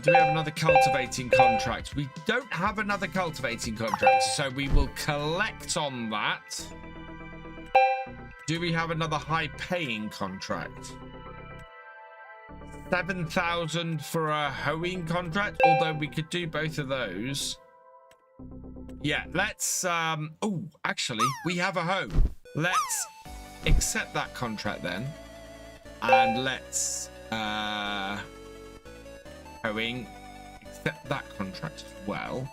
do we have another cultivating contract? We don't have another cultivating contract, so we will collect on that. Do we have another high-paying contract? 7,000 for a hoeing contract, although we could do both of those. Yeah, let's oh, actually, we have a hoe. Let's accept that contract then. And let's hoeing, accept that contract as well.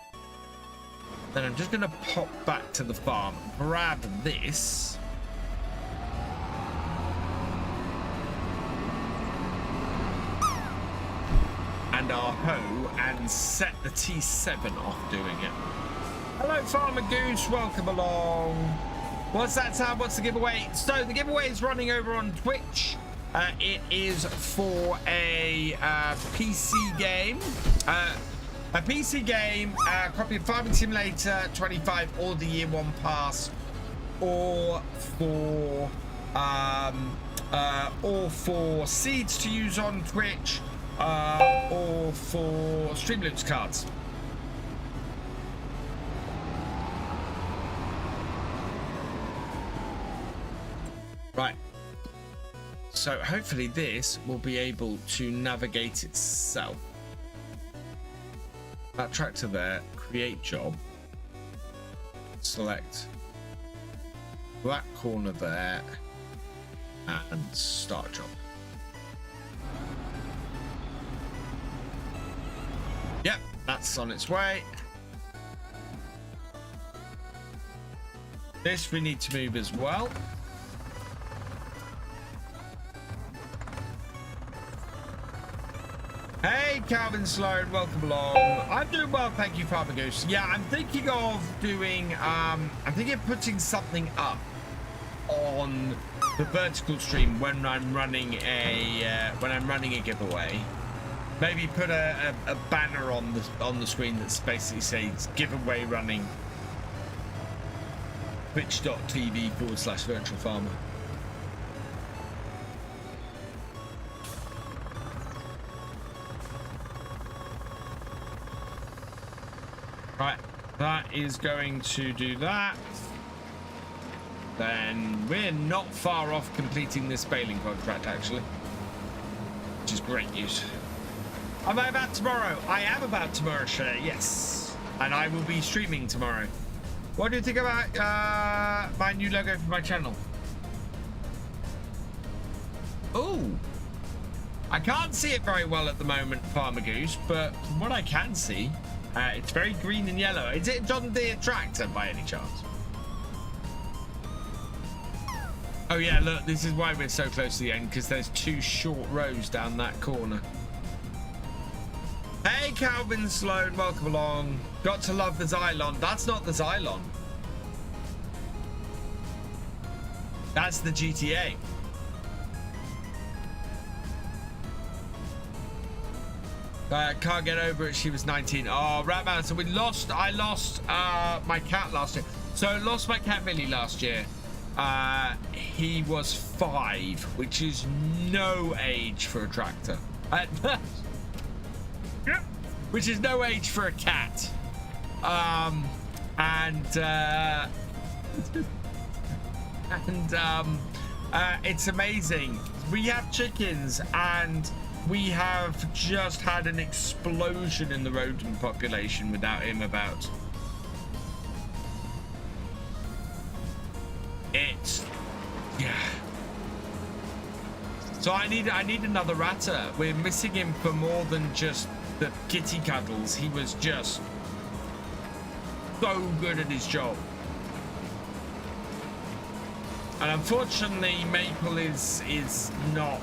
Then I'm just gonna pop back to the farm, grab this. and our hoe and set the T7 off doing it. Hello, Farmer Goose. Welcome along. What's that, Tab? What's the giveaway? So the giveaway is running over on Twitch. It is for a PC game. A PC game, copy of Farming Simulator 25 or the Year 1 Pass, or for seeds to use on Twitch, or for Streamloots cards. Right. So hopefully this will be able to navigate itself. That tractor there, create job. Select that corner there and start job. Yep, that's on its way. This we need to move as well. Hey, Calvin Sloan, welcome along. I'm doing well, thank you, Farmer Goose. Yeah, I'm thinking of doing, I'm thinking of putting something up on the vertical stream when I'm running a giveaway. Maybe put a banner on the screen that's basically says giveaway running twitch.tv/virtual farmer. Right, that is going to do that. Then we're not far off completing this baling contract, actually, which is great news. Am I about tomorrow? I am about tomorrow, Shay, yes. And I will be streaming tomorrow. What do you think about my new logo for my channel? Oh, I can't see it very well at the moment, Farmer Goose, but from what I can see, it's very green and yellow. Is it John Deere tractor by any chance? Oh yeah, look, this is why we're so close to the end, because there's 2 short rows down that corner. Hey, Calvin Sloan, welcome along. Got to love the Xylon. That's not the Xylon. That's the GTA. Can't get over it. She was 19. Oh, Ratman. So I lost my cat last year. So I lost my cat Billy last year. He was 5, which is no age for a tractor. Which is no age for a cat. It's amazing. We have chickens, and we have just had an explosion in the rodent population without him about. Yeah. So I need another ratter. We're missing him for more than just the kitty cuddles. He was just so good at his job. And unfortunately, Maple is not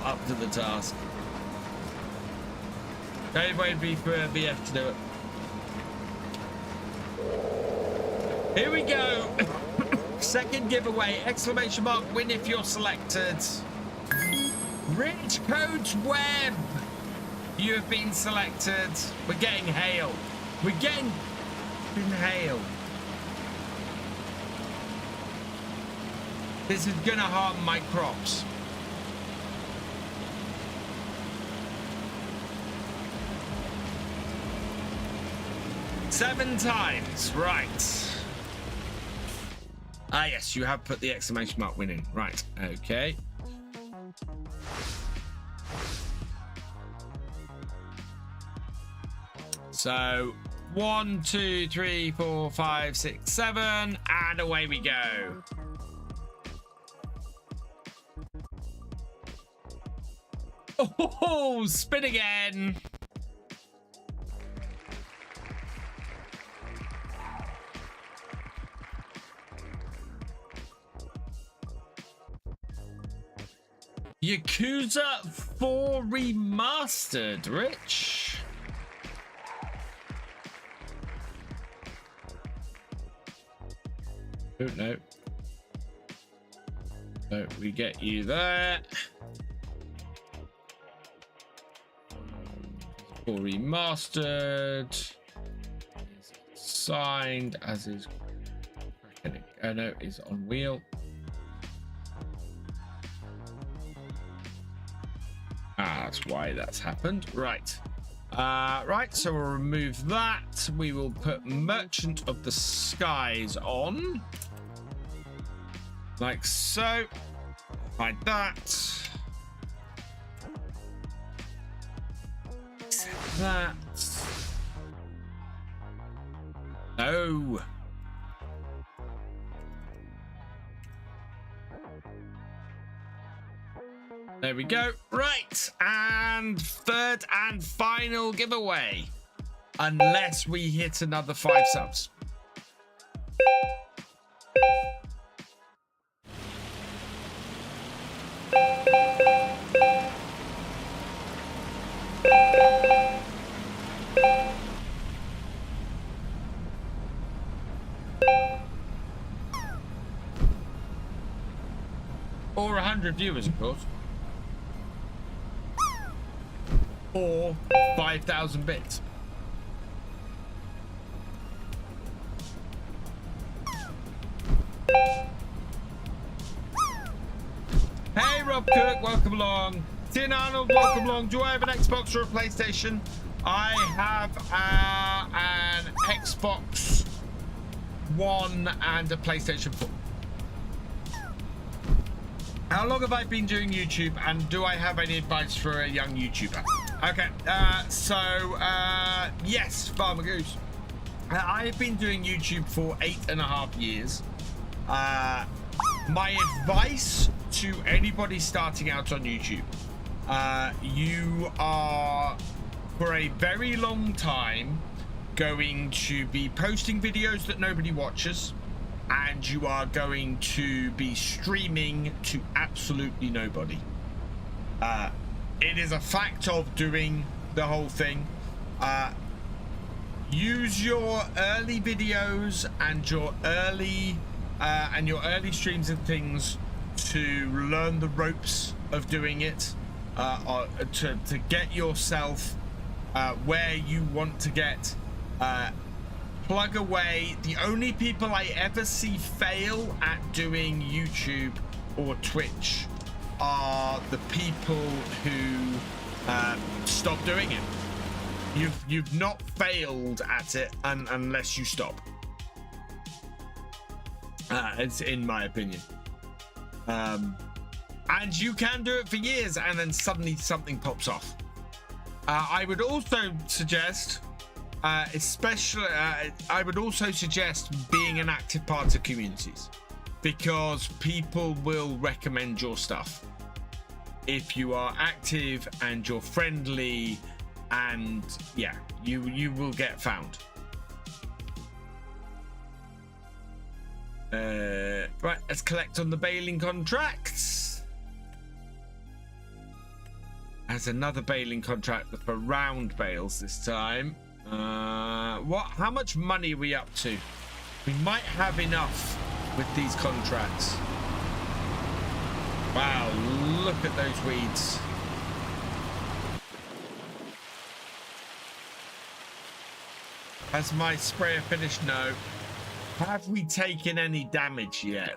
up to the task. Don't wait for BF to do it. Here we go. Second giveaway, exclamation mark, win if you're selected. Rich Coach Webb, you have been selected. We're getting hail. We're getting hail. This is gonna harm my crops. Seven times, right. Ah, yes, you have put the exclamation mark winning. Right, okay. So 1, 2, 3, 4, 5, 6, 7, and away we go. Oh, spin again. Yakuza 4 Remastered, Rich. Oh, no. So we get you there. 4 Remastered. Signed as is. Oh no, is on wheel. That's why that's happened. Right. Right, so we'll remove that. We will put Merchant of the Skies on. Like so. Like that. That. No. There we go. Right. And third and final giveaway. Unless we hit another 5 subs. Or 100 viewers, of course. Or 5,000 bits. Hey, Rob Cook, welcome along. Tin Arnold, welcome along. Do I have an Xbox or a PlayStation? I have an Xbox One and a PlayStation 4. How long have I been doing YouTube, and do I have any advice for a young YouTuber? Okay, yes, Farmer Goose. I've been doing YouTube for 8.5 years. My advice to anybody starting out on YouTube, you are, for a very long time, going to be posting videos that nobody watches. And you are going to be streaming to absolutely nobody. It is a fact of doing the whole thing. Use your early videos and your early streams and things to learn the ropes of doing it, to get yourself where you want to get. Plug away. The only people I ever see fail at doing YouTube or Twitch are the people who stop doing it. You've not failed at it unless you stop. It's in my opinion. And you can do it for years and then suddenly something pops off. I would also suggest I would also suggest being an active part of communities, because people will recommend your stuff if you are active and you're friendly, and yeah, you will get found. Right, let's collect on the baling contracts. As another baling contract for round bales this time. How much money are we up to? We might have enough with these contracts. Wow, look at those weeds. Has my sprayer finished? No. Have we taken any damage yet?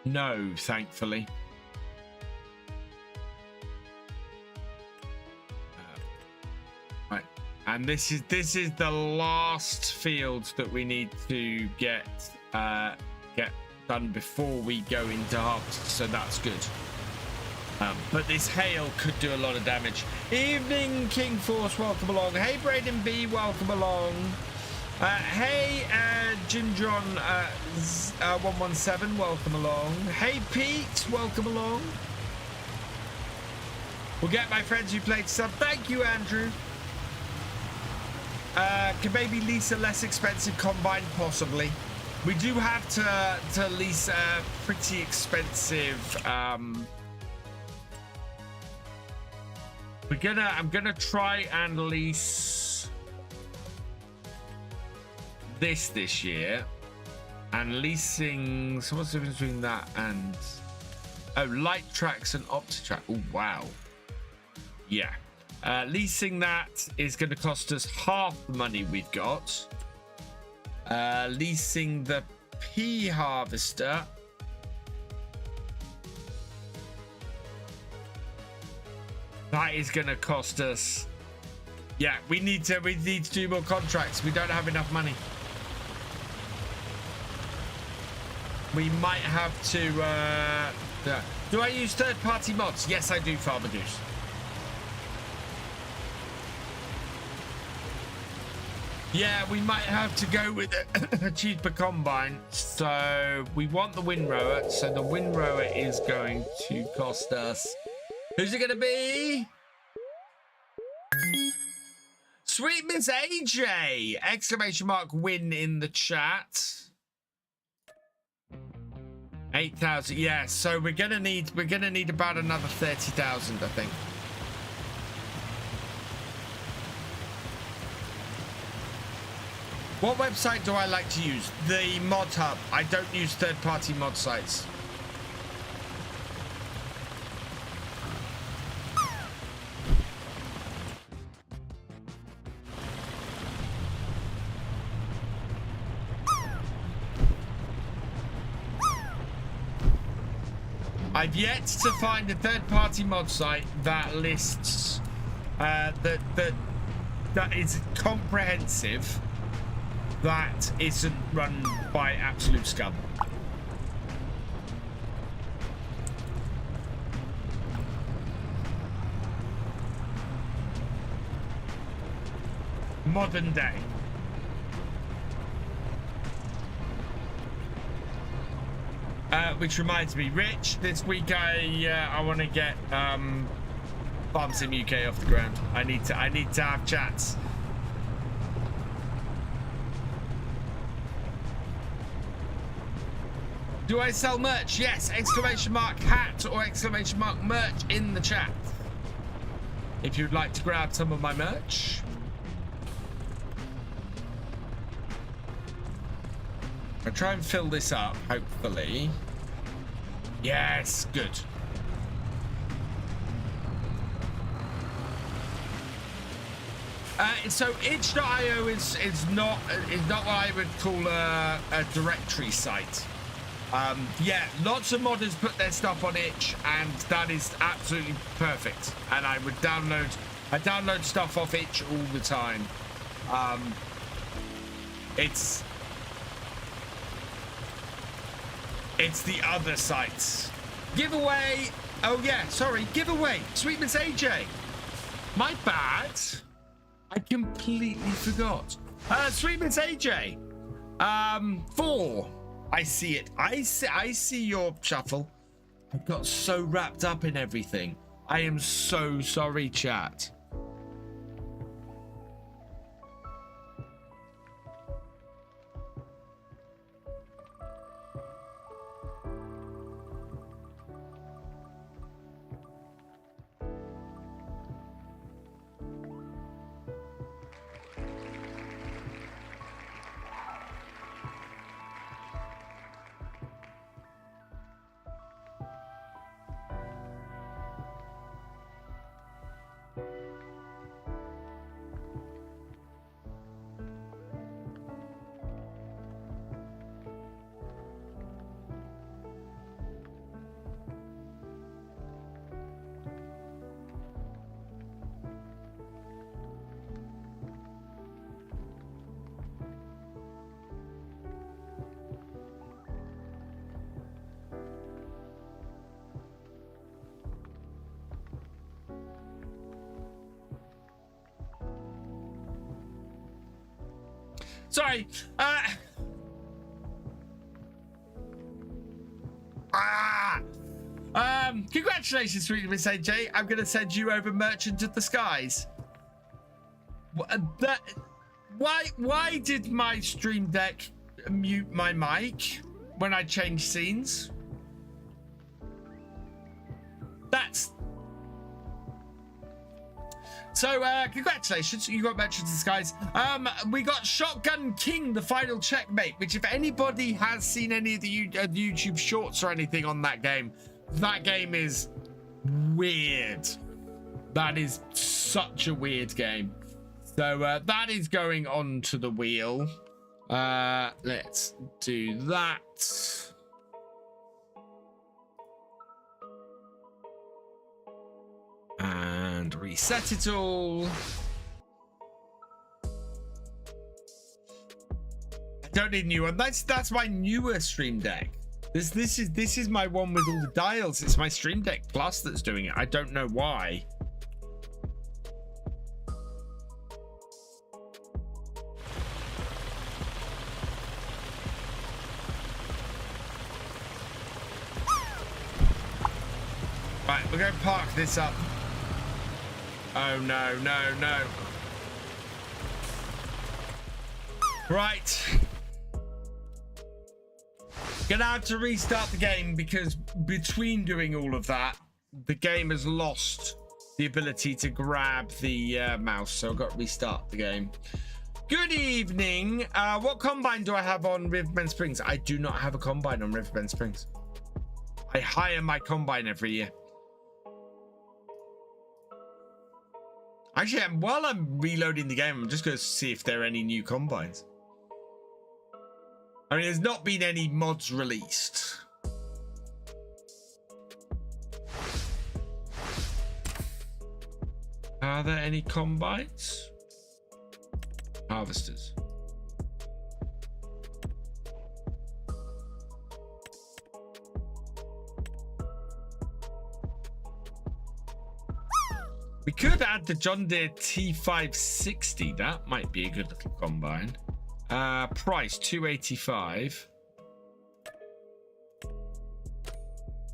No, thankfully. Right, and this is the last field that we need to get done before we go into harvest, so that's good. But this hail could do a lot of damage. Evening, King Force, welcome along. Hey, Braden B, welcome along. Hey, Jim John 117, welcome along. Hey, Pete, welcome along. We'll get my friends who played sub. Thank you, Andrew. Can maybe lease a less expensive combine, possibly. We do have to lease a pretty expensive. I'm gonna try and lease this year, and leasing. So what's the difference between that and light tracks and OptiTrack? Oh wow, yeah. Leasing that is going to cost us half the money we've got. Leasing the pea harvester. That is going to cost us. Yeah, we need to do more contracts. We don't have enough money. We might have to. Do I use third-party mods? Yes, I do, Farmer Goose. Yeah, we might have to go with a cheaper combine. So we want the windrower. So the windrower is going to cost us. Who's it going to be? Sweet Miss AJ! Exclamation mark win in the chat. 8,000. Yeah, so we're gonna need about another 30,000, I think. What website do I like to use? The Mod Hub. I don't use third-party mod sites. I've yet to find a third-party mod site that lists that is comprehensive, that isn't run by absolute scum. Modern day. Which reminds me, Rich, this week I want to get Farm Sim UK off the ground. I need to have chats. Do I sell merch? Yes! Exclamation mark hat or exclamation mark merch in the chat. If you'd like to grab some of my merch. I'll try and fill this up, hopefully. Yes, good. So itch.io is not what I would call a directory site. Yeah, lots of modders put their stuff on itch, and that is absolutely perfect. And I download stuff off itch all the time. It's the other sites. Giveaway. Oh yeah, sorry, giveaway. Sweet Miss AJ. My bad. I completely forgot. Sweet Miss AJ. 4. I see it. I see your shuffle. I got so wrapped up in everything. I am so sorry, chat. Sorry. Congratulations, sweet Miss AJ. I'm going to send you over Merchant of the Skies. Why did my Stream Deck mute my mic when I changed scenes? That's so congratulations, you got mentioned to this, guys. We got Shotgun King, the final checkmate, which if anybody has seen any of the YouTube shorts or anything on that game is weird. That is such a weird game. So that is going on to the wheel. Let's do that. And reset it all. I don't need a new one. That's my newer Stream Deck. This is my one with all the dials. It's my Stream Deck Plus that's doing it. I don't know why. Right, we're going to park this up. Oh, no. Right. Gonna have to restart the game because between doing all of that, the game has lost the ability to grab the mouse. So I've got to restart the game. Good evening. What combine do I have on Riverbend Springs? I do not have a combine on Riverbend Springs. I hire my combine every year. Actually, while I'm reloading the game, I'm just going to see if there are any new combines. I mean, there's not been any mods released. Are there any combines? Harvesters. We could add the John Deere T560. That might be a good little combine. Price $285.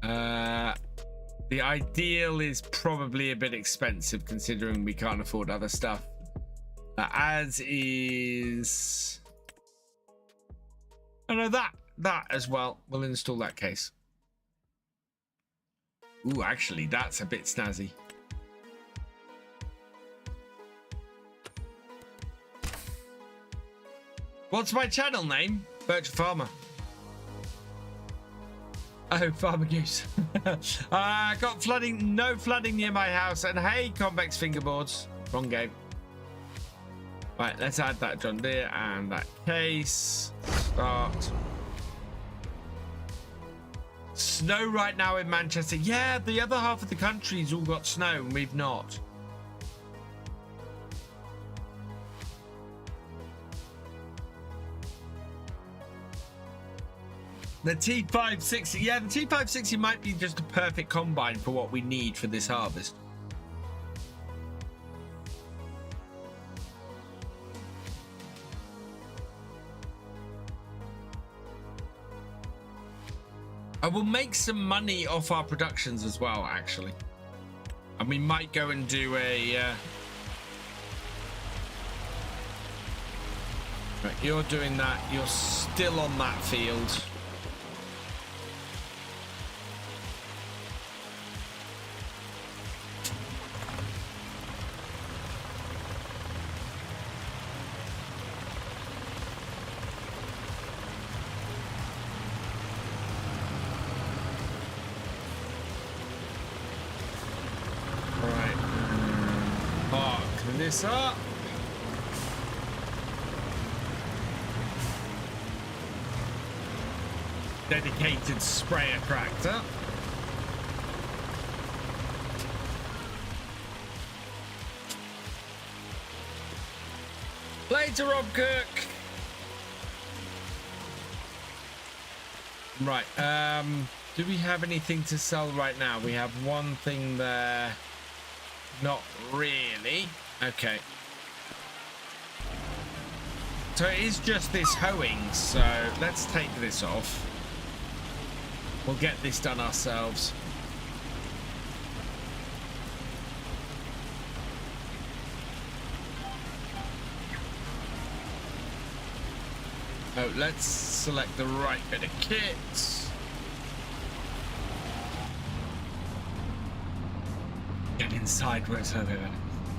The ideal is probably a bit expensive considering we can't afford other stuff. As is. Oh no, that as well. We'll install that case. Ooh, actually, that's a bit snazzy. What's my channel name? Virtual Farmer. Oh, Farmer Goose. Got flooding, no flooding near my house. And hey, convex fingerboards. Wrong game. Right, let's add that John Deere and that case. Start. Snow right now in Manchester. Yeah, the other half of the country's all got snow and we've not. The T560, yeah, the T560 might be just a perfect combine for what we need for this harvest. I will make some money off our productions as well, actually. And we might go and do a... Right, you're doing that. You're still on that field. This up. Dedicated sprayer tractor. Later, Rob Kirk. Right. Do we have anything to sell right now? We have one thing there. Not really. Okay. So it is just this hoeing, so let's take this off. We'll get this done ourselves. Oh, let's select the right bit of kit. Get inside where it's over.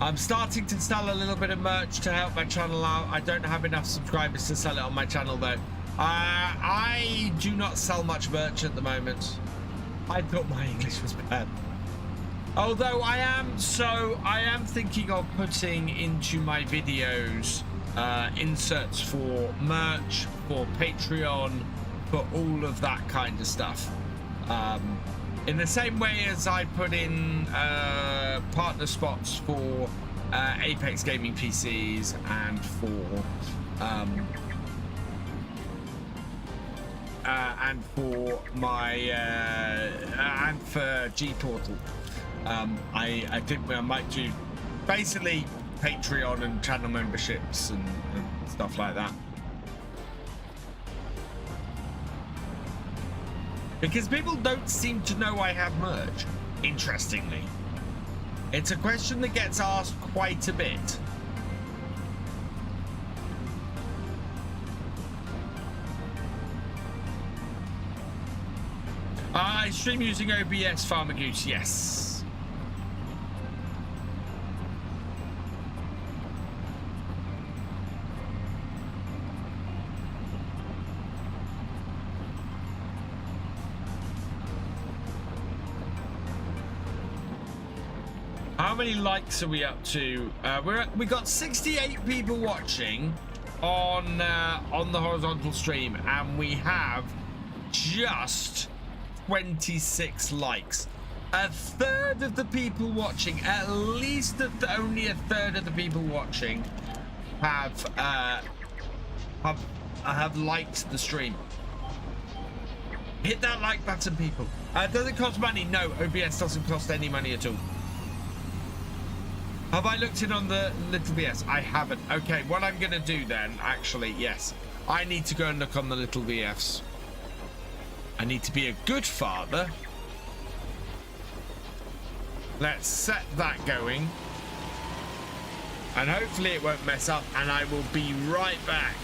I'm starting to sell a little bit of merch to help my channel out. I don't have enough subscribers to sell it on my channel though. I do not sell much merch at the moment. I thought my English was bad. Although I am thinking of putting into my videos inserts for merch, for Patreon, for all of that kind of stuff. In the same way as I put in partner spots for Apex Gaming PCs and for my and for G Portal. I think I might do basically Patreon and channel memberships and stuff like that. Because people don't seem to know I have merch, interestingly. It's a question that gets asked quite a bit. I stream using OBS, Farmer Goose, yes. How many likes are we up to? We got 68 people watching on the horizontal stream, and we have just 26 likes. A third of the people watching, at least only a third of the people watching, have liked the stream. Hit that like button, people. Does it cost money? No, OBS doesn't cost any money at all. Have I looked in on the Little VS? I haven't. Okay, what I'm going to do then, actually, yes. I need to go and look on the Little VFs. I need to be a good father. Let's set that going. And hopefully it won't mess up, and I will be right back.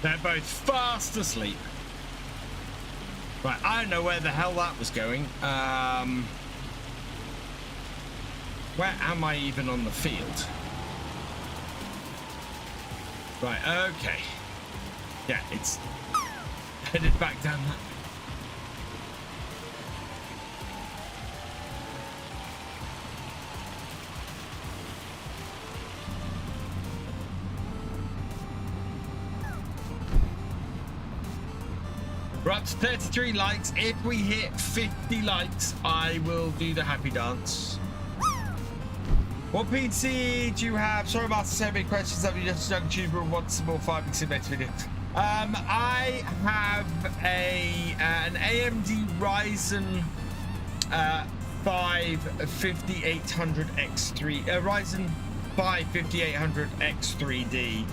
They're both fast asleep. Right, I don't know where the hell that was going. Where am I even on the field? Right, okay. Yeah, it's headed back down that. We're up to 33 likes. If we hit 50 likes, I will do the happy dance. What PC do you have? Sorry about so many questions. I'm just a young tuber and want some more farming simulator videos. I have an AMD Ryzen 5 5800X3 Ryzen 5 5800 X3D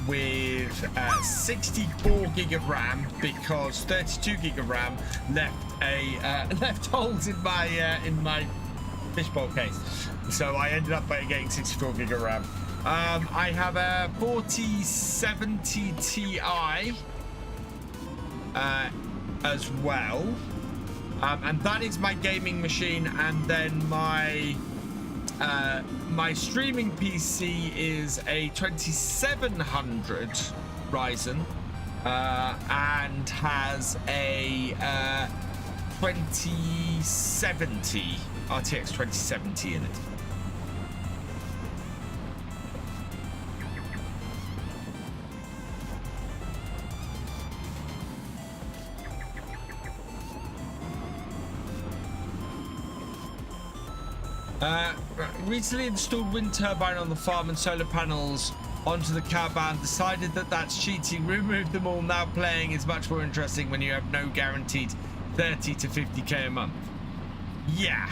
with 64 gig of RAM, because 32 gig of RAM left holes in my fishbowl case, so I ended up getting 64 gig of RAM. I have a 4070 Ti as well, and that is my gaming machine, and then my streaming PC is a 2700 Ryzen and has a 2070 RTX 2070 in it. Recently installed wind turbine on the farm and solar panels onto the caravan. Decided that that's cheating. Removed them all. Now playing is much more interesting when you have no guaranteed 30 to 50k a month. Yeah,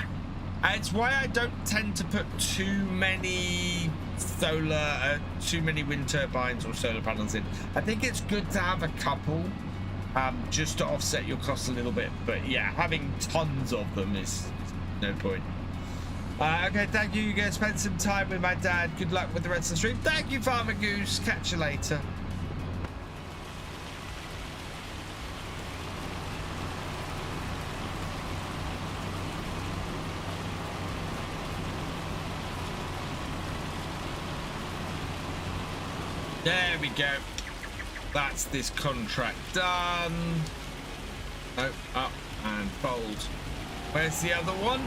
it's why I don't tend to put too many wind turbines or solar panels in. I think it's good to have a couple, just to offset your costs a little bit. But yeah, having tons of them is no point. Okay, thank you. You're going to spend some time with my dad. Good luck with the rest of the stream. Thank you, Farmer Goose. Catch you later. There we go. That's this contract done. Oh, up and fold. Where's the other one?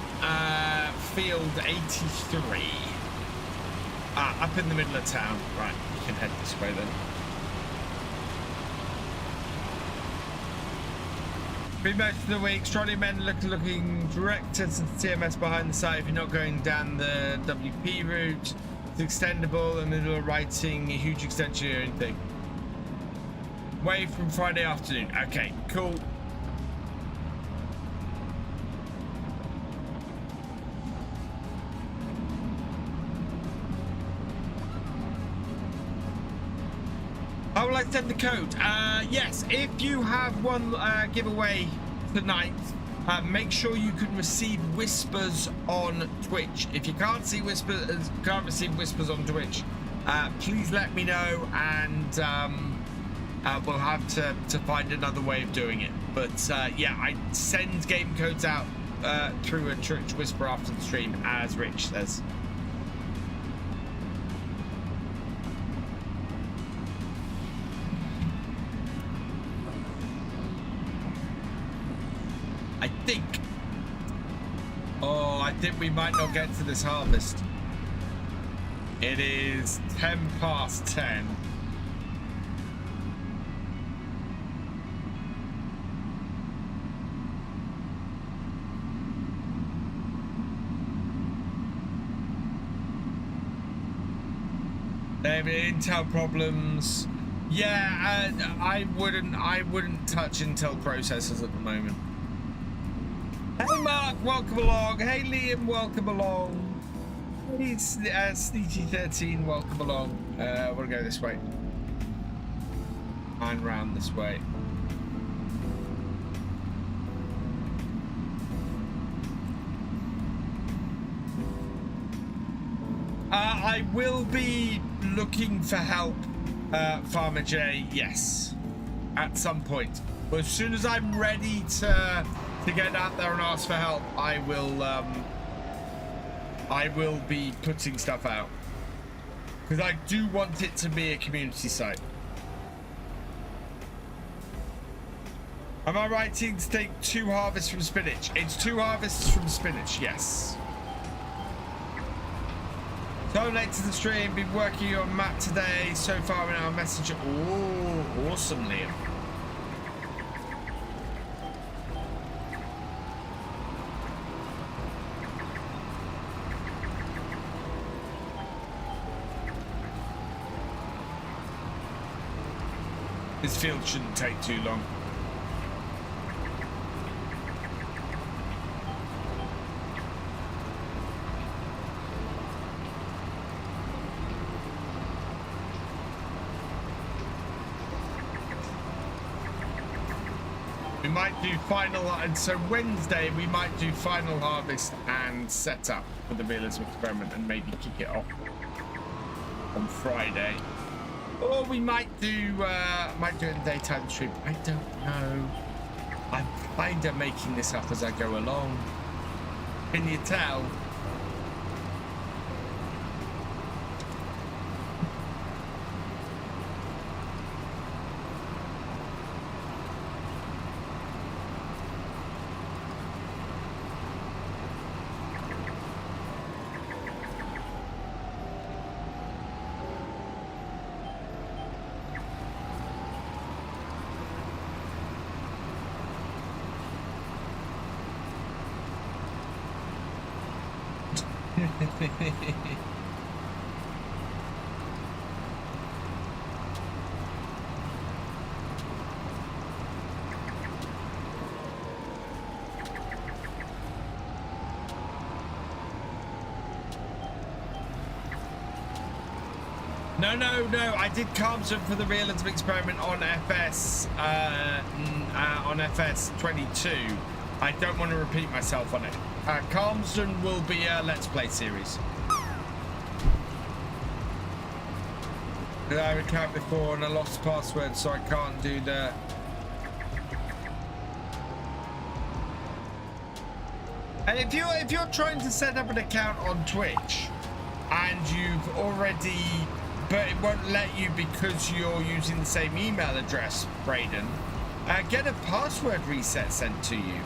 Field 83. Up in the middle of town. Right, you can head this way then. Been most of the week, trolley men looking direct to the TMS behind the site. If you're not going down the WP route, it's extendable, and middle of writing a huge extension or anything. Wave from Friday afternoon. Okay, cool. I would like to send the code. Yes, if you have one giveaway tonight, make sure you can receive whispers on Twitch. If you can't receive whispers on Twitch, please let me know, and we'll have to find another way of doing it. But yeah, I send game codes out through a Twitch whisper after the stream, as Rich says. I think we might not get to this harvest. It is 10 past 10. There have been Intel problems. Yeah, I wouldn't touch Intel processors at the moment. Hey Mark, welcome along. Hey Liam, welcome along. Hey Sneaky13, welcome along. We'll go this way. And round this way. I will be looking for help, Farmer J, yes, at some point. But as soon as I'm ready to get out there and ask for help, I will be putting stuff out, because I do want it to be a community site. Am I right to take 2 harvests from spinach? It's 2 harvests from spinach, yes. So late to the stream, been working on map today so far in our messenger. Oh, awesome, Liam. This field shouldn't take too long. We might do final, and so Wednesday we might do final harvest and setup for the realism experiment, and maybe kick it off on Friday. Or we might do a daytime stream. I don't know. I'm kind of making this up as I go along. Can you tell? No, I did Calmston for the realism experiment on FS on FS 22. I don't want to repeat myself on it. Calmston will be a Let's Play series. Did I have an account before and I lost the password, so I can't do the... And if you're trying to set up an account on Twitch and you've already, but it won't let you because you're using the same email address, Braden, get a password reset sent to you.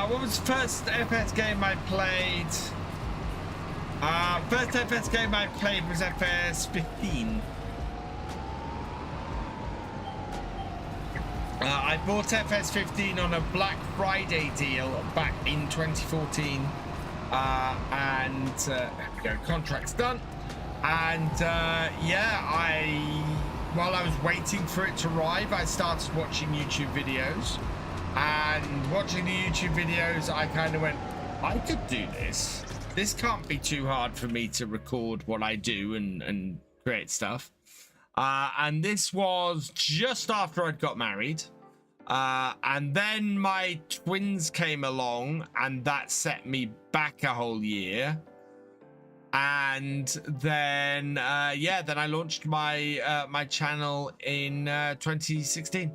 What was the first FS game I played? First FS game I played was FS 15. I bought FS 15 on a Black Friday deal back in 2014. And there we go, contract's done. And yeah, while I was waiting for it to arrive, I started watching YouTube videos. And watching the YouTube videos, I kind of went, I could do this. This can't be too hard for me to record what I do and create stuff. And this was just after I'd got married. And then my twins came along and that set me back a whole year. And then, yeah, then I launched my, my channel in 2016.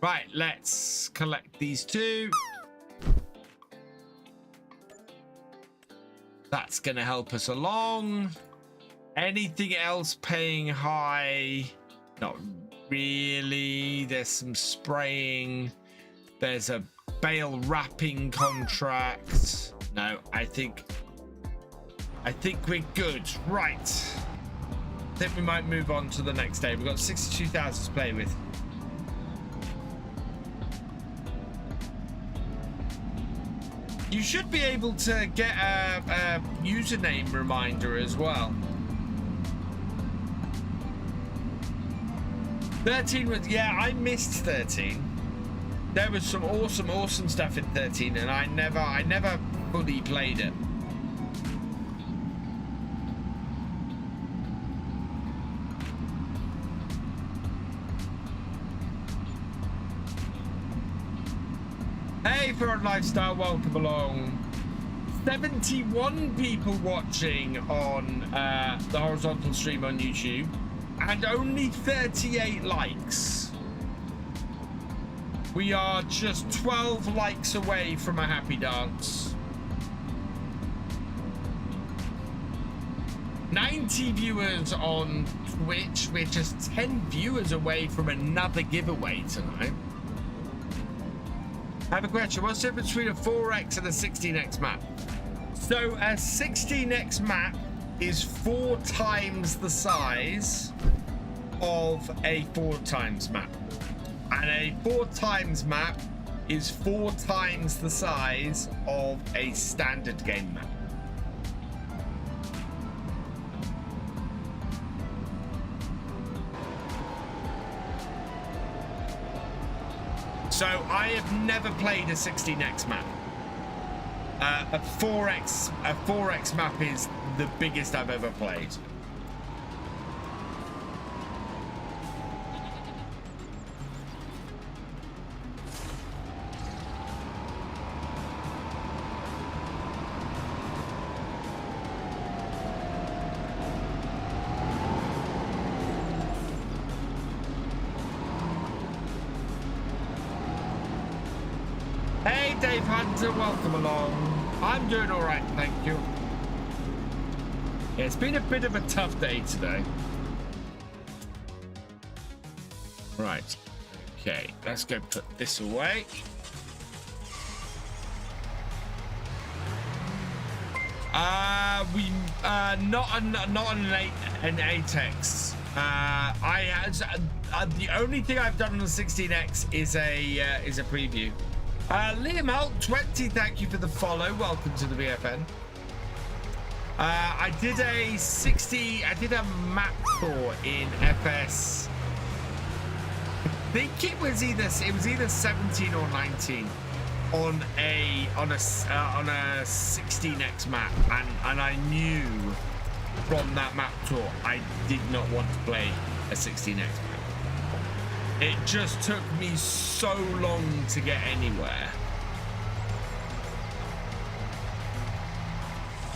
Right, let's collect these two. That's going to help us along. Anything else paying high? Not really. There's some spraying. There's a bale wrapping contract. No, I think we're good. Right. I think we might move on to the next day. We've got 62,000 to play with. You should be able to get a username reminder as well. 13 was, yeah, I missed 13. There was some awesome stuff in 13, and I never fully played it. Hey, Foreign Lifestyle, welcome along. 71 people watching on the horizontal stream on YouTube, and only 38 likes. We are just 12 likes away from a happy dance. 90 viewers on Twitch. We're just 10 viewers away from another giveaway tonight. I have a question. What's the difference between a 4x and a 16x map? So a 16x map is 4 times the size of a 4 times map. And a 4 times map is 4 times the size of a standard game map. So I have never played a 16x map. A 4x map is the biggest I've ever played. Hey Dave Hunter, welcome along. I'm doing all right, thank you. Yeah, it's been a bit of a tough day today. Right, okay, let's go put this away. Not on an 8x. The only thing I've done on the 16x is a preview. Liam Alt 20, thank you for the follow. Welcome to the BFN. I did a map tour in FS. I think it was either 17 or 19 on a 16x map, and I knew from that map tour I did not want to play a 16x map. It just took me so long to get anywhere.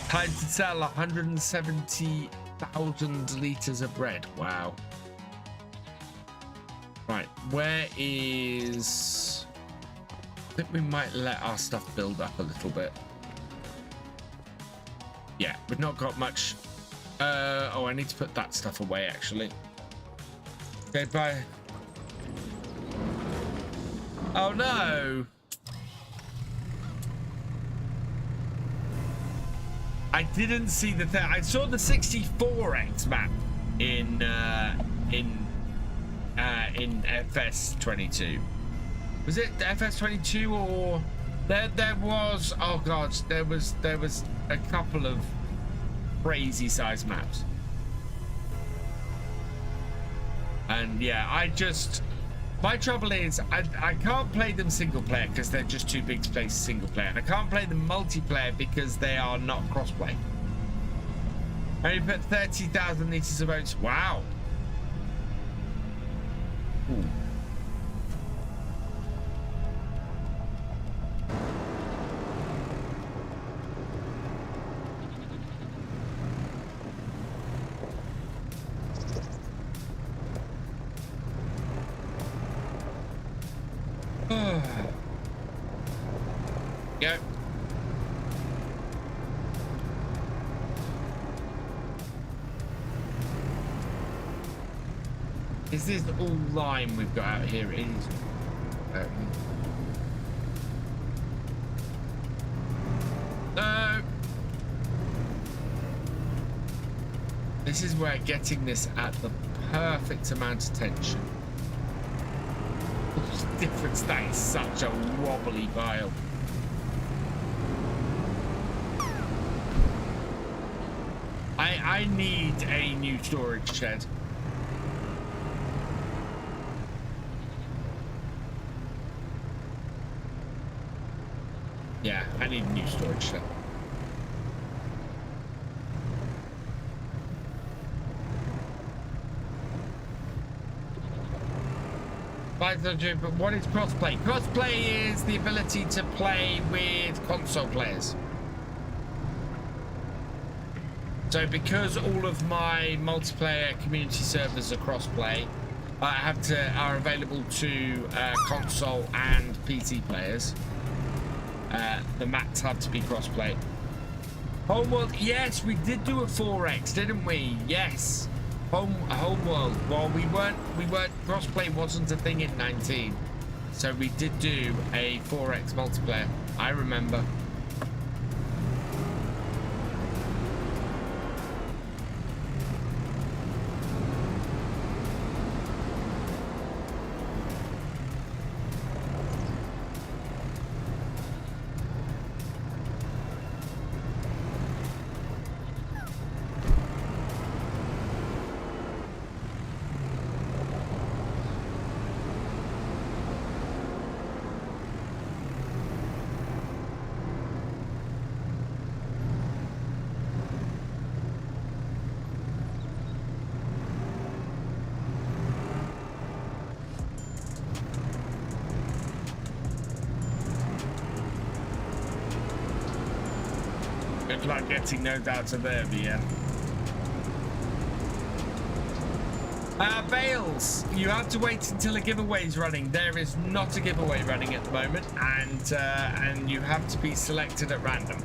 Time to sell 170,000 liters of bread. Wow. Right, where is... I think we might let our stuff build up a little bit. Yeah, we've not got much. Oh, I need to put that stuff away, actually. Okay, bye. Oh no! I didn't see the thing. I saw the 64x map in FS22. Was it FS22 or there was? Oh god, there was a couple of crazy size maps, and yeah, my trouble is I can't play them single player because they're just too big to play single player, and I can't play them multiplayer because they are not crossplay. I only put 30,000 liters of oats. Wow. Ooh. Go. Is this all lime we've got out here? It is. No. This is where getting this at the perfect amount of tension. The difference, that is such a wobbly pile. I need a new storage shed. Yeah, I need a new storage shed. But what is crossplay? Crossplay is the ability to play with console players. So because all of my multiplayer community servers are crossplay, are available to console and PC players. The maps have to be crossplay. Homeworld, yes, we did do a 4x, didn't we? Yes. Homeworld. Well, we weren't crossplay wasn't a thing in 19. So we did do a 4x multiplayer. I remember. Good luck getting no doubts of there, but yeah. Bales, you have to wait until a giveaway is running. There is not a giveaway running at the moment, and you have to be selected at random.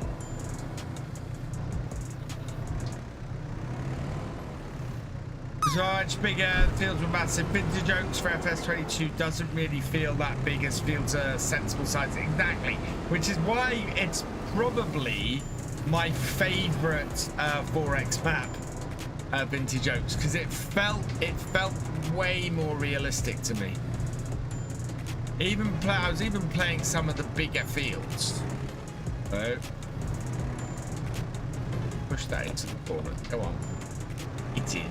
Much bigger fields were massive. Vintage Oaks for FS22 doesn't really feel that big as fields are sensible size. Exactly, which is why it's probably my favorite 4x map, Vintage Oaks, because it felt way more realistic to me. I was even playing some of the bigger fields. So push that into the corner. Go on, it's in.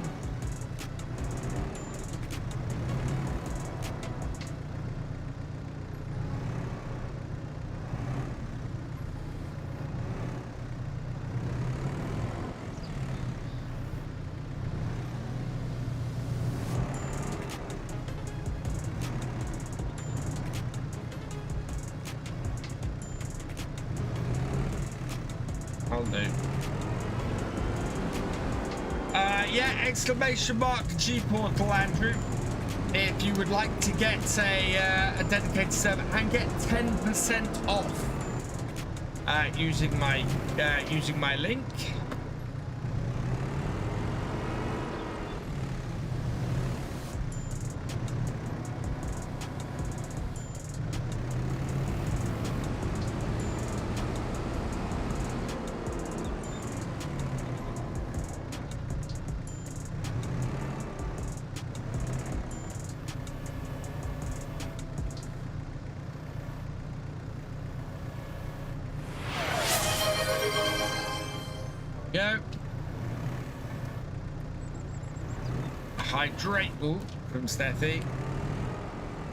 Exclamation mark G portal, Andrew, if you would like to get a dedicated server and get 10% off using my link. Go. Hydrate from Steffi.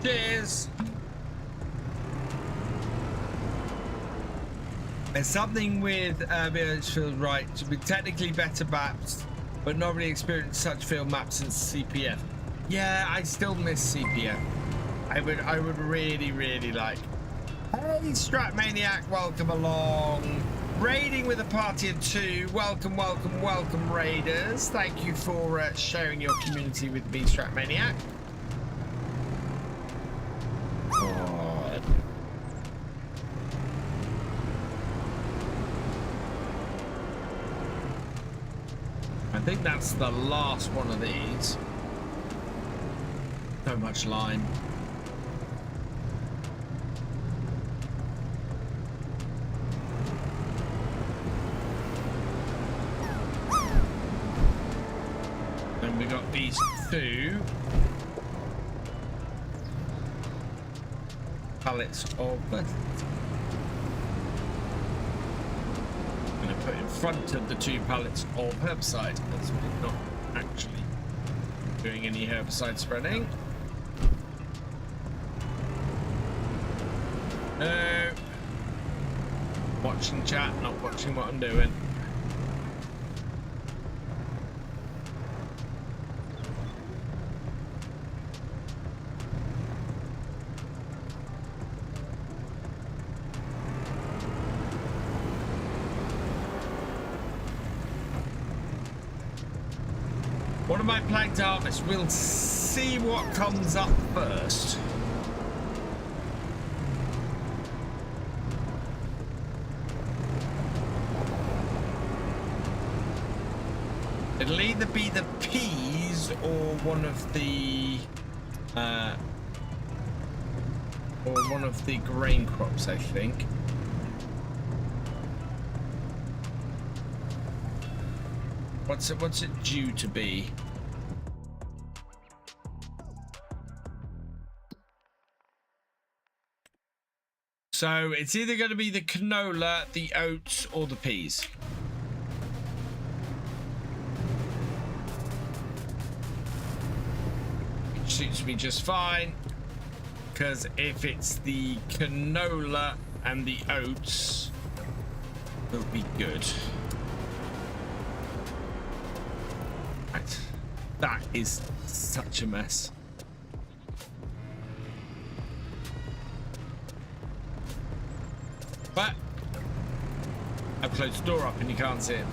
Cheers. There's something with Village Field right to be technically better maps, but not really experienced such field maps since CPF. Yeah, I still miss CPF. I would really like. Hey, Strat Maniac, welcome along. Raiding with a party of 2. Welcome, welcome, welcome, raiders. Thank you for sharing your community with me, Strat Maniac. God. I think that's the last one of these. So much lime. We got these 2 pallets of butter. I'm going to put in front of the 2 pallets of herbicide, as we're not actually doing any herbicide spreading. No. Watching chat, not watching what I'm doing. What am I planning to harvest? We'll see what comes up first. It'll either be the peas or one of the or one of the grain crops, I think. What's it due to be? So it's either going to be the canola, the oats, or the peas. Which suits me just fine, because if it's the canola and the oats, it'll be good. Right. That is such a mess. But I've closed the door up and you can't see it.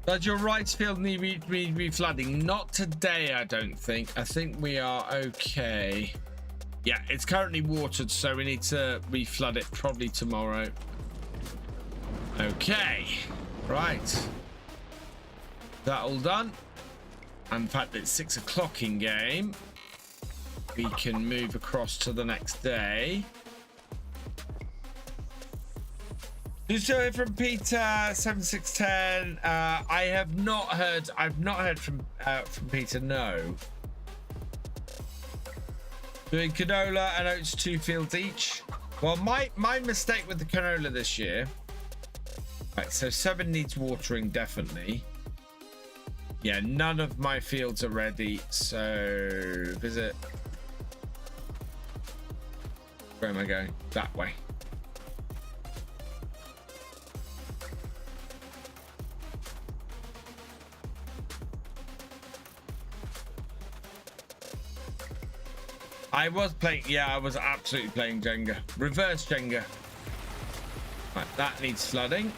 Does your rice field need reflooding? Not today, I don't think. I think we are okay. Yeah, it's currently watered, so we need to reflood it probably tomorrow. Okay, right. That all done. And the fact that it's 6 o'clock in game, we can move across to the next day. You still hear from Peter 7610? I have not heard. I've not heard from Peter. No. Doing canola and oats 2 fields each. Well, my mistake with the canola this year. Right, so 7 needs watering definitely. Yeah, none of my fields are ready. So visit. Where am I going? That way. I was playing, yeah, I was absolutely playing Jenga. Reverse Jenga. Right, that needs flooding.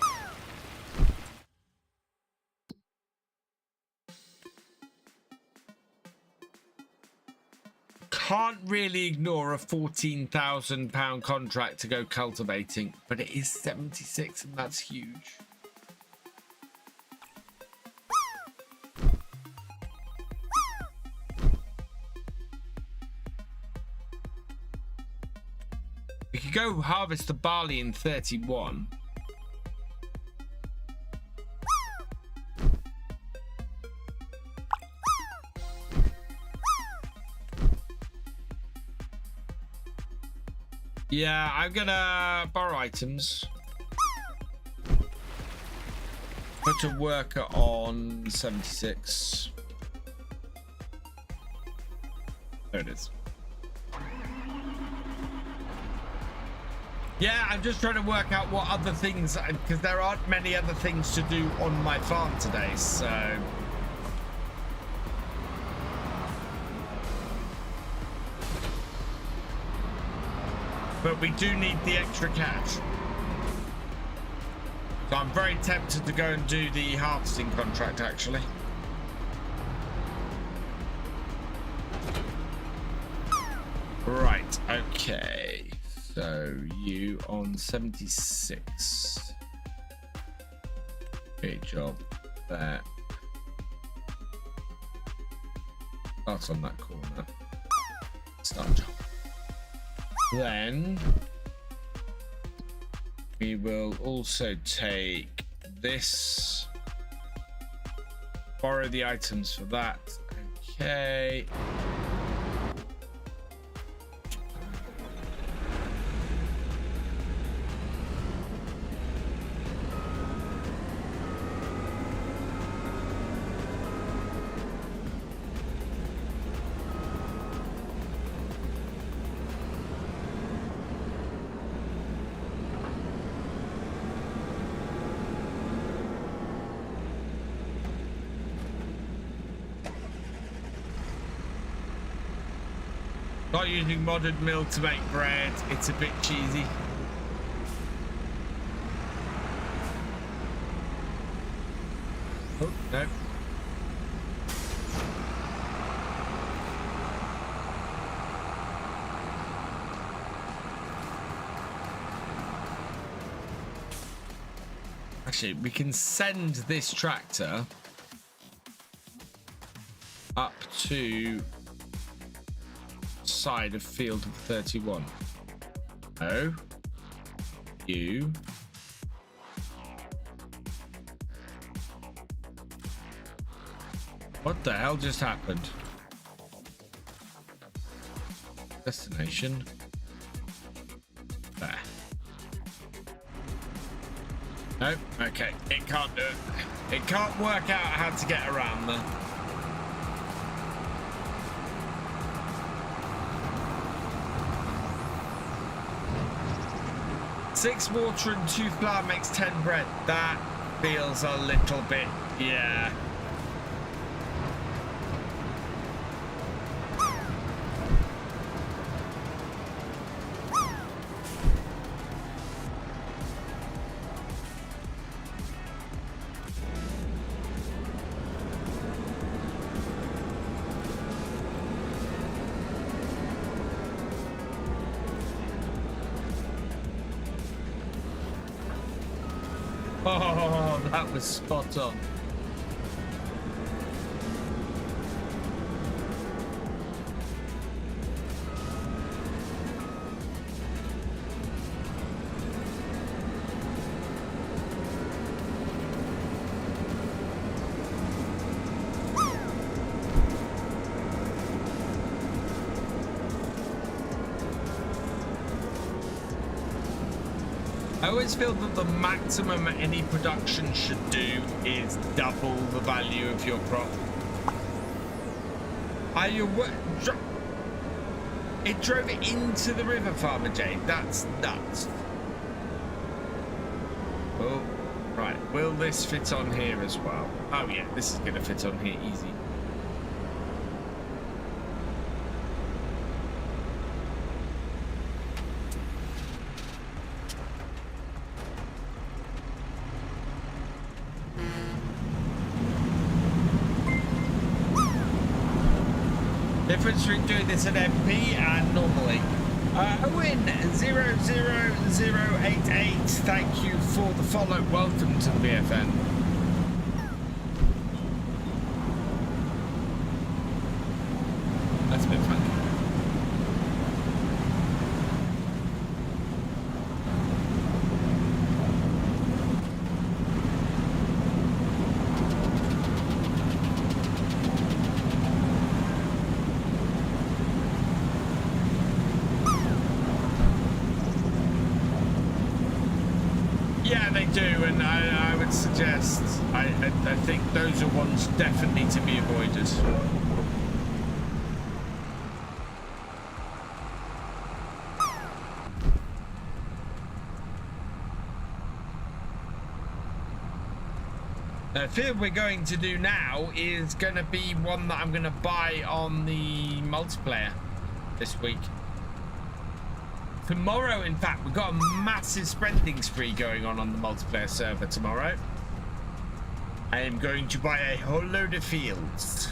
Can't really ignore a £14,000 contract to go cultivating, but it is 76 and that's huge. We could go harvest the barley in 31. Yeah, I'm gonna borrow items. Put a worker on 76. There it is. Yeah, I'm just trying to work out what other things, because there aren't many other things to do on my farm today, so. But we do need the extra cash. So I'm very tempted to go and do the harvesting contract, actually. Right, okay. So you on 76. Great job there. That's on that corner. Start job. Then we will also take this. Borrow the items for that. Okay. Not using modded milk to make bread. It's a bit cheesy. Oh, no. actually, we can send this tractor up to side of field of 31. Oh, you. What the hell just happened? Destination. There. No, okay, it can't do it. It can't work out how to get around there. Six water and 2 flour makes 10 bread. That feels a little bit, yeah. Oh, that was spot on. I always feel that the maximum any production should do is double the value of your crop. Are you it drove it into the river, Farmer Jade. That's nuts. Oh, right. Will this fit on here as well? Oh yeah, this is gonna fit on here easy. Difference between doing this at MP and normally. Owen00088, thank you for the follow. Welcome to the BFN. That's a bit funny. I think those are ones definitely to be avoided. The field we're going to do now is going to be one that I'm going to buy on the multiplayer this week. Tomorrow, in fact, we've got a massive spending spree going on the multiplayer server tomorrow. I am going to buy a whole load of fields.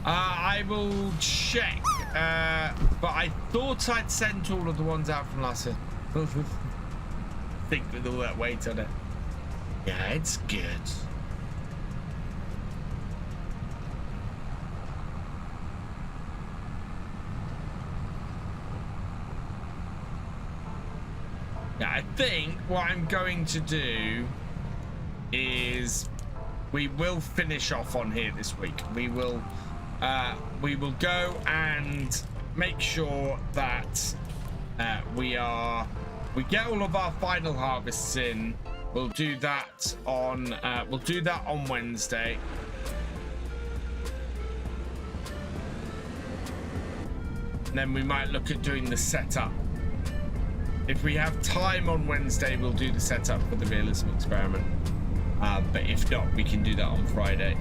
I will check, but I thought I'd sent all of the ones out from last year. Think with all that weight on it. Yeah, it's good. Yeah, I think what I'm going to do is we will finish off on here this week. We will go and make sure that we get all of our final harvests in. We'll do that on Wednesday. And then we might look at doing the setup. If we have time on Wednesday, we'll do the setup for the realism experiment. But if not, we can do that on Friday.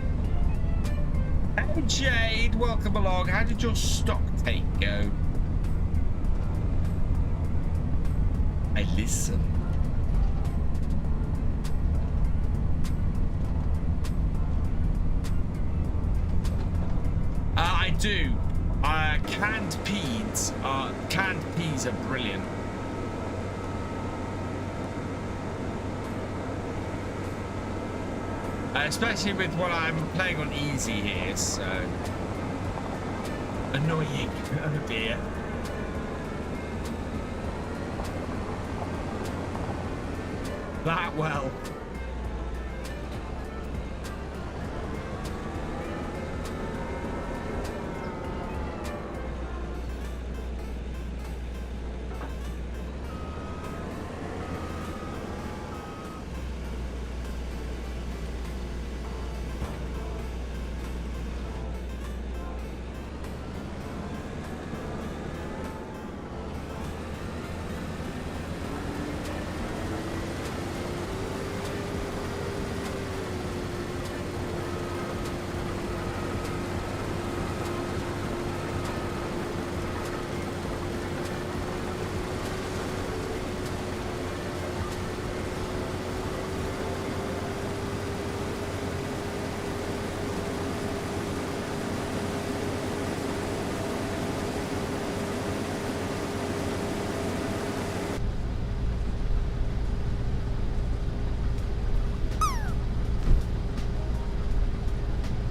Hey Jade, welcome along. How did your stock take go? I listen. do. Canned peas are brilliant. Especially with what I'm playing on easy here, so annoying. Oh dear. That well.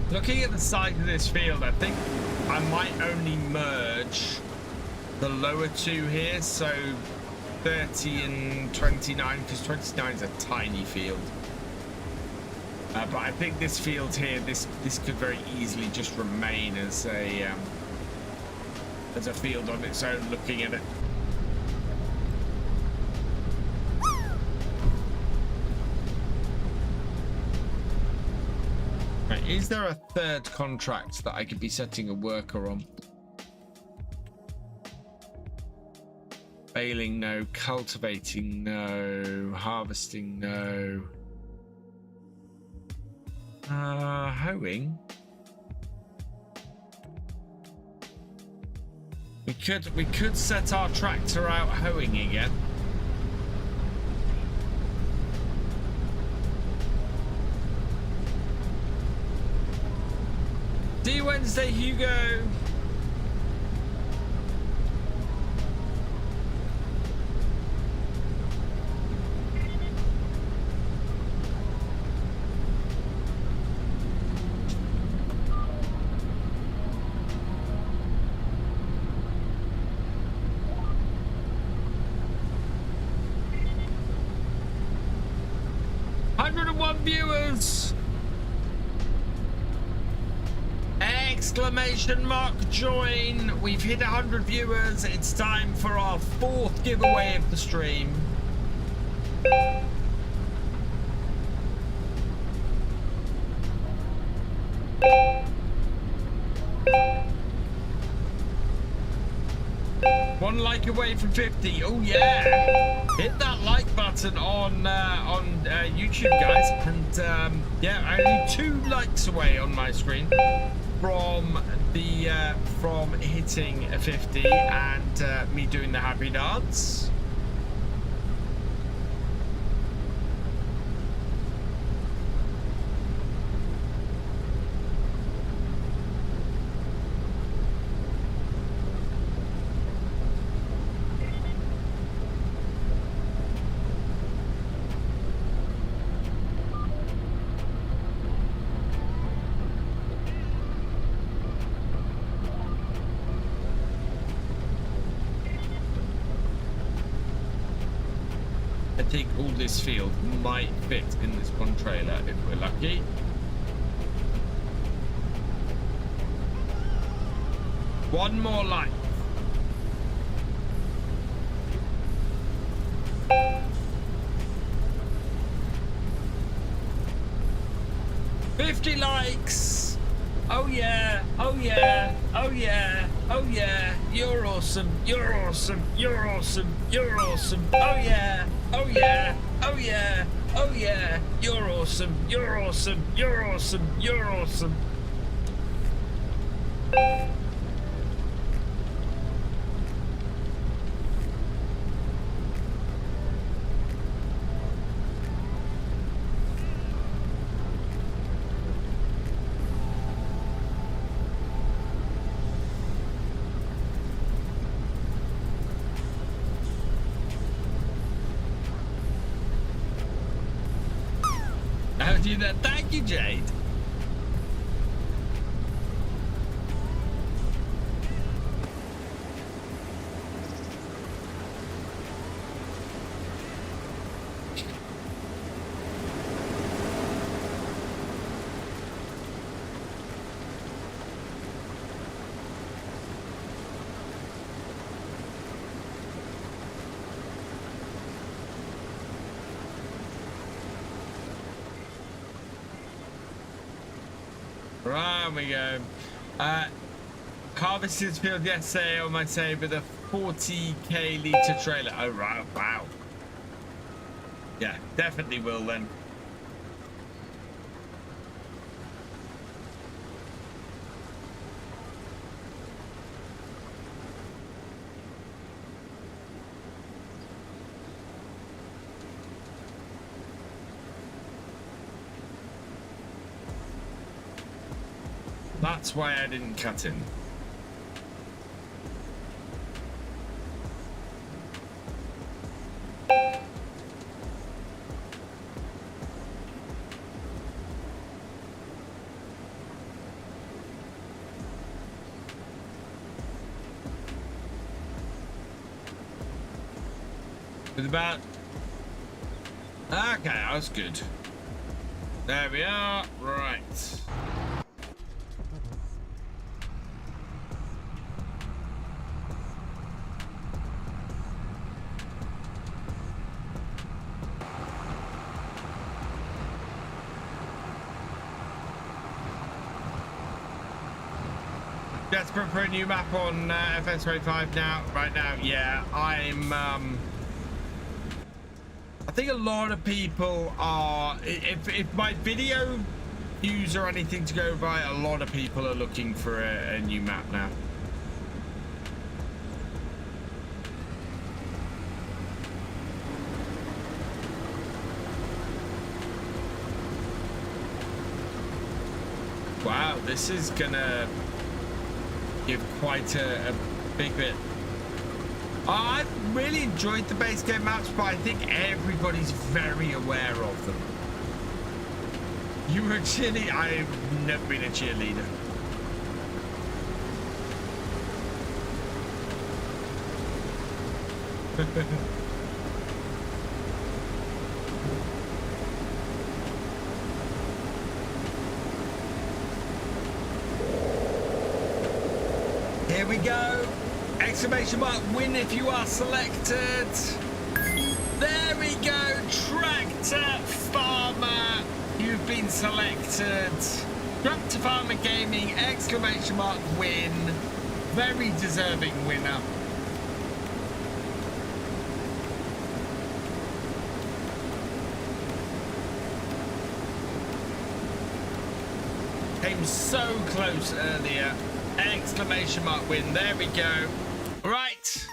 Looking at the size of this field, I think I might only merge the lower two here, so 30 and 29, because 29 is a tiny field. But I think this field here, this could very easily just remain as a field on its own. Looking at it. Is there a third contract that I could be setting a worker on? Baling, no. Cultivating, no. Harvesting, no. Hoeing. We could set our tractor out hoeing again. See you Wednesday, Hugo. Viewers. Exclamation mark join. We've hit 100 viewers. It's time for our 4th giveaway of the stream. One like away from 50. Oh yeah, hit that like button on YouTube, guys. And yeah, only 2 likes away on my screen from the from hitting a 50 and me doing the happy dance. I think all this field might fit in this one trailer if we're lucky. One more life. $50 likes. Oh yeah, oh yeah, oh yeah, oh yeah. You're awesome, you're awesome, you're awesome, you're awesome. Oh yeah, oh yeah, oh yeah, oh yeah. You're awesome, you're awesome, you're awesome, you're awesome. got you there. Thank you, Jade. Right, we go. Harvested field yesterday on my save with a 40k litre trailer. Oh, right. Wow. Yeah, definitely will then. That's why I didn't cut him. It's about... Okay, that's good. There we are. Right. Desperate for a new map on FS25 now. Right now, yeah, I'm. I think a lot of people are. If my video views are anything to go by, a lot of people are looking for a new map now. Wow, this is gonna give quite a big bit. I've really enjoyed the base game maps, but I think everybody's very aware of them. You were a cheerleader? I've never been a cheerleader. Here we go. Exclamation mark win if you are selected. There we go. Tractor Farmer. You've been selected. Tractor Farmer Gaming. Exclamation mark win. Very deserving winner. Came so close earlier. Exclamation mark win. There we go. Right.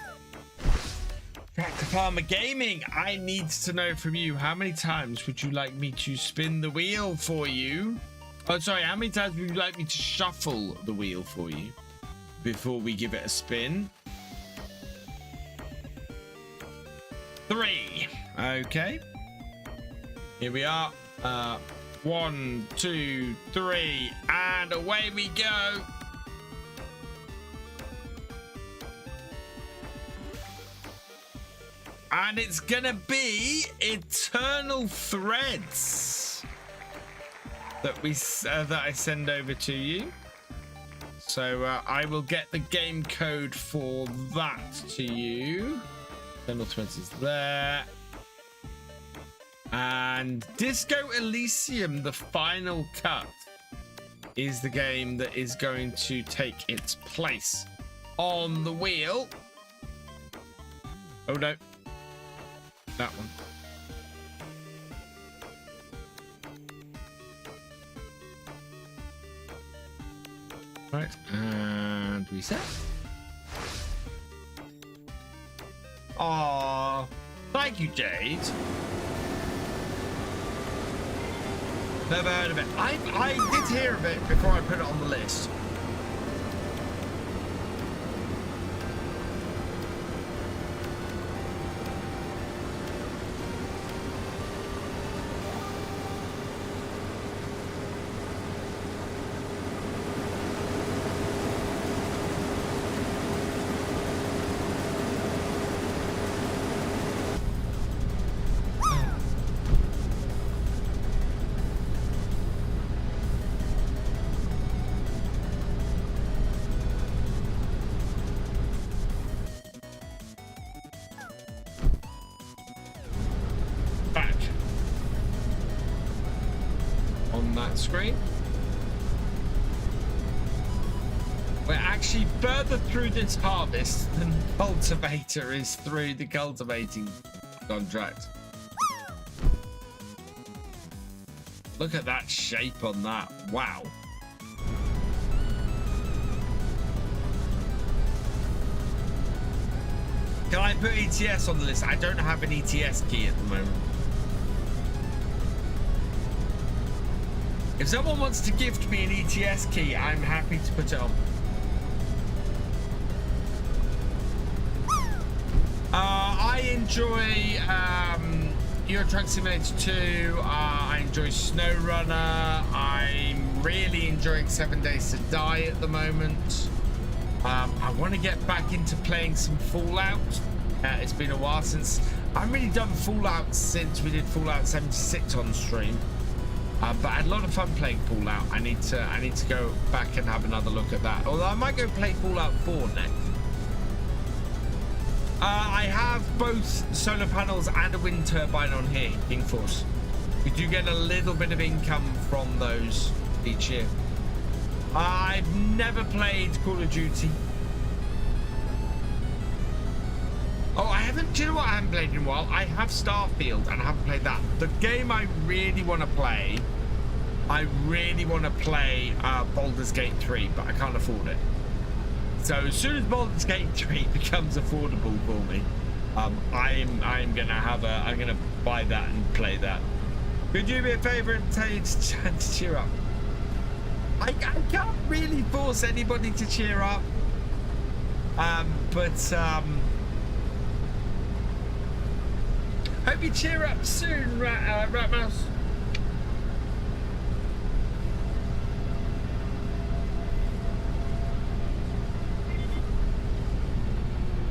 Tractor Farmer Gaming, I need to know from you, how many times would you like me to spin the wheel for you? Oh, sorry, how many times would you like me to shuffle the wheel for you before we give it a spin? 3. Okay. Here we are. 1, 2, 3, and away we go. And it's gonna be Eternal Threads that I send over to you. So I will get the game code for that to you. Eternal Threads is there. And Disco Elysium, the final cut, is the game that is going to take its place on the wheel. Oh no. That one. Right, and reset. Aww. Thank you, Jade. Never heard of it. I did hear of it before I put it on the list. on that screen. We're actually further through this harvest than the cultivator is through the cultivating contract. Look at that shape on that. Wow. Can I put ETS on the list? I don't have an ETS key at the moment. If someone wants to gift me an ETS key, I'm happy to put it on. I enjoy Euro Truck Simulator 2. I enjoy SnowRunner. I'm really enjoying 7 Days to Die at the moment. I want to get back into playing some Fallout. It's been a while since I haven't really done Fallout since we did Fallout 76 on stream. But I had a lot of fun playing Fallout. I need to go back and have another look at that. Although I might go play Fallout 4 next. I have both solar panels and a wind turbine on here, King Force. We do get a little bit of income from those each year. I've never played Call of Duty. Oh, I haven't. Do you know what I haven't played in a while? I have Starfield and I haven't played that. The game I really want to play, Baldur's Gate 3, but I can't afford it. So as soon as Baldur's Gate 3 becomes affordable for me, I'm gonna buy that and play that. Could you be a favour and tell you to cheer up? I can't really force anybody to cheer up, hope you cheer up soon, Rat Mouse.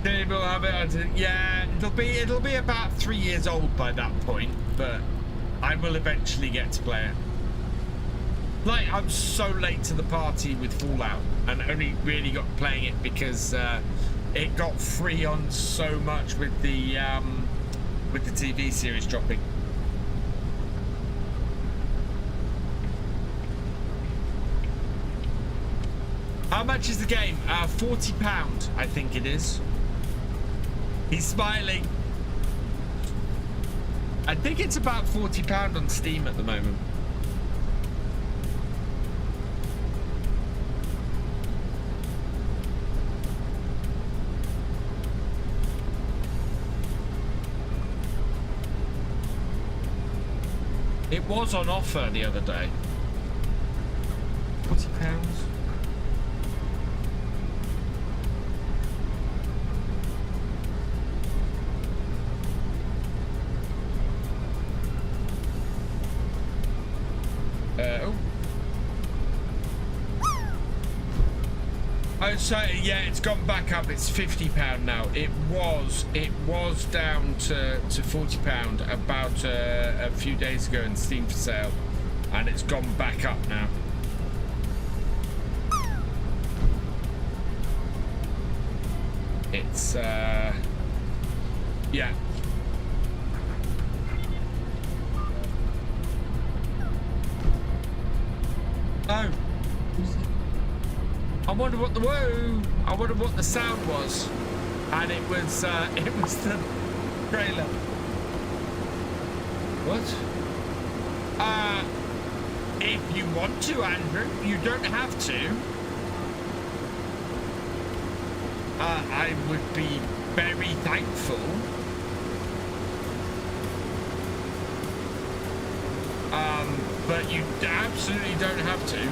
We'll have it. Yeah, it'll be about 3 years old by that point, but I will eventually get to play it. Like, I'm so late to the party with Fallout and only really got playing it because it got free on so much with the TV series dropping. How much is the game? £40, I think it is. He's smiling. I think it's about £40 on Steam at the moment. It was on offer the other day. £40. Oh, so yeah, it's gone back up. It's £50 now. It was down to £40 about a few days ago in Steam for sale, and it's gone back up now. It's yeah. Oh. I wonder what the sound was, and it was the trailer. What? If you want to, Andrew, you don't have to. I would be very thankful. But you absolutely don't have to.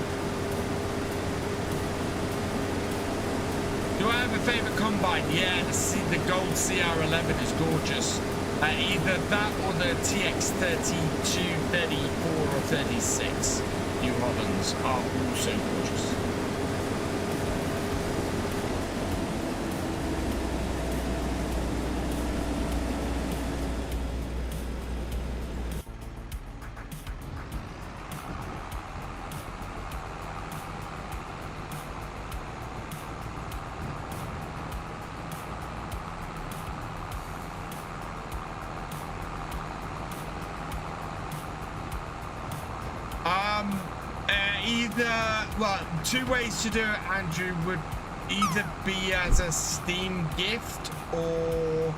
Do I have a favourite combine? Yeah, the gold CR11 is gorgeous. Either that or the TX32, 34 or 36 New Hollands are also gorgeous. either, well, two ways to do it, Andrew, would either be as a Steam gift or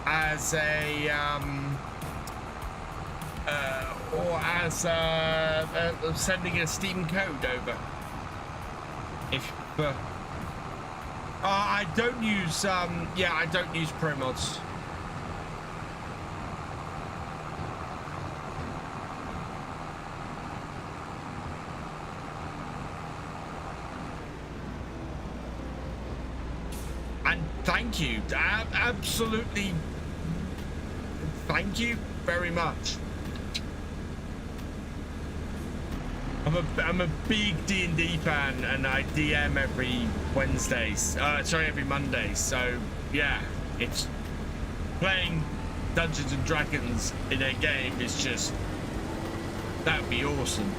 as a sending a Steam code over. If I don't use yeah, I don't use pro mods. And thank you, absolutely, thank you very much. I'm a big D&D fan, and I DM every Wednesdays. Sorry, every Monday. So yeah, it's playing Dungeons and Dragons in a game is just, that would be awesome.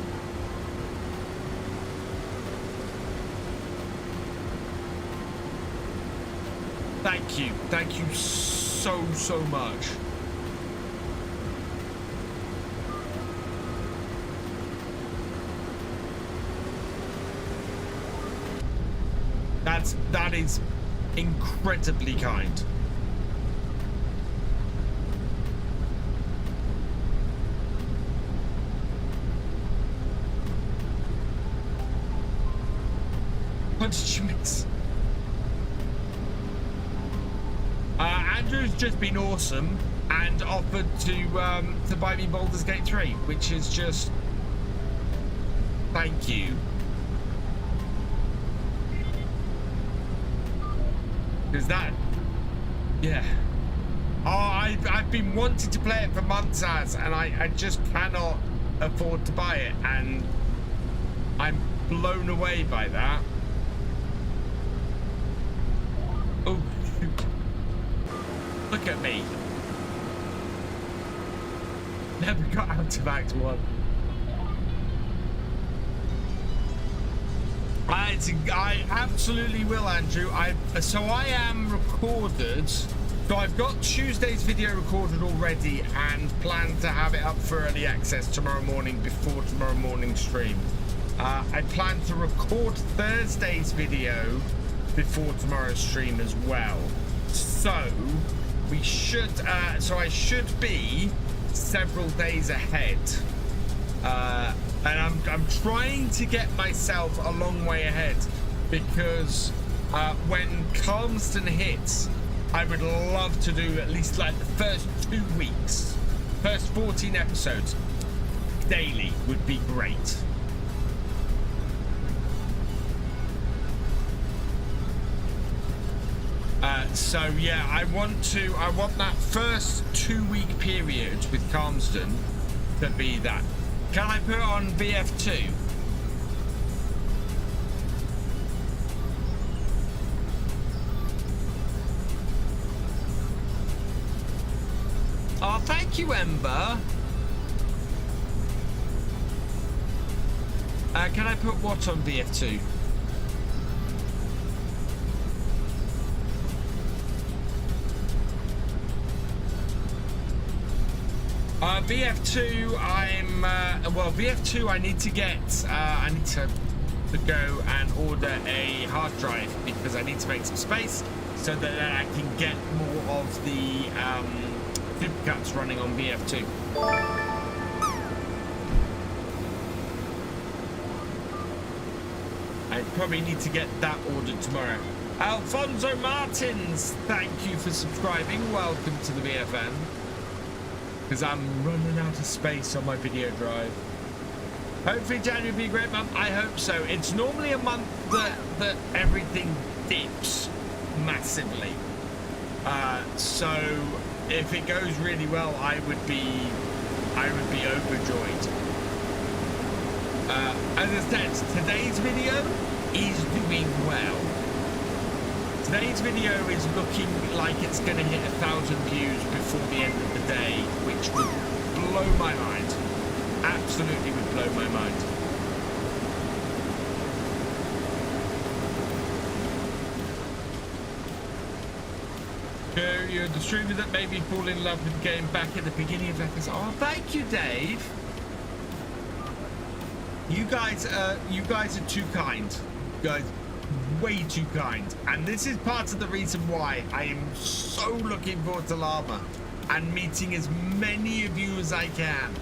Thank you so much. That is incredibly kind. What did you miss? Andrew's just been awesome and offered to buy me Baldur's Gate 3, which is just, thank you. Is that, yeah. Oh, I've been wanting to play it for months, and I just cannot afford to buy it, and I'm blown away by that. Oh, shoot. Look at me. Never got out of Act 1. I absolutely will, Andrew. So I am recorded. So I've got Tuesday's video recorded already and plan to have it up for early access tomorrow morning before tomorrow morning's stream. I plan to record Thursday's video before tomorrow's stream as well. So we should. So I should be several days ahead. And I'm trying to get myself a long way ahead, because when Calmston hits, I would love to do at least like the first 2 weeks, first 14 episodes daily would be great. So yeah, I want that first 2 week period with Calmston to be that. Can I put it on VF2? Oh, thank you, Ember. Can I put what on VF2? VF2, VF2 I need to get, I need to go and order a hard drive, because I need to make some space so that I can get more of the supercuts running on VF2. I probably need to get that ordered tomorrow. Alfonso Martins, thank you for subscribing. Welcome to the VFN. Because I'm running out of space on my video drive. Hopefully January will be a great month. I hope so. It's normally a month that everything dips massively. So if it goes really well, I would be overjoyed. As I said, today's video is doing well. Today's video is looking like it's going to hit 1,000 views before the end of the day, which would blow my mind. Absolutely would blow my mind. You're the streamer that made me fall in love with the game back at the beginning of episode. Oh, thank you, Dave. You guys are too kind. You guys, way too kind. And this is part of the reason why I am so looking forward to Llama and meeting as many of you as I can.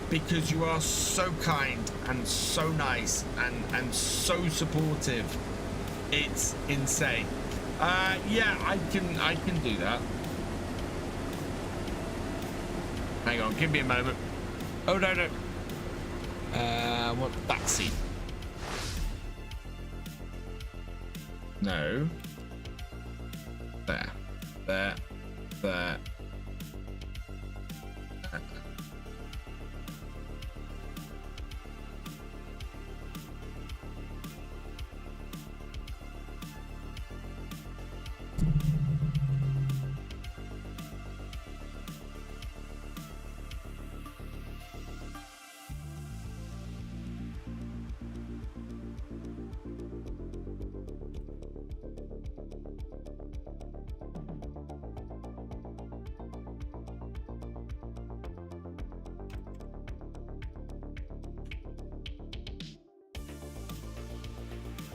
Because you are so kind and so nice and so supportive. It's insane. Yeah, I can do that. Hang on, give me a moment. Oh no. What that seat? No. There.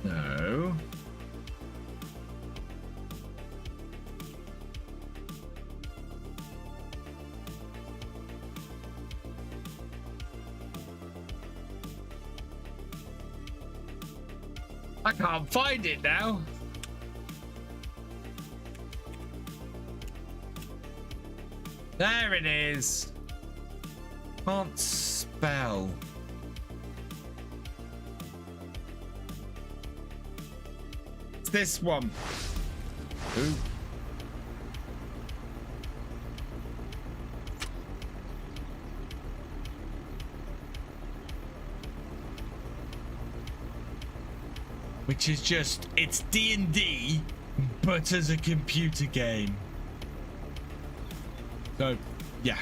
No. I can't find it now. There it is. Can't spell. It's this one. Ooh. Which is just, it's D&D, but as a computer game. So, yeah.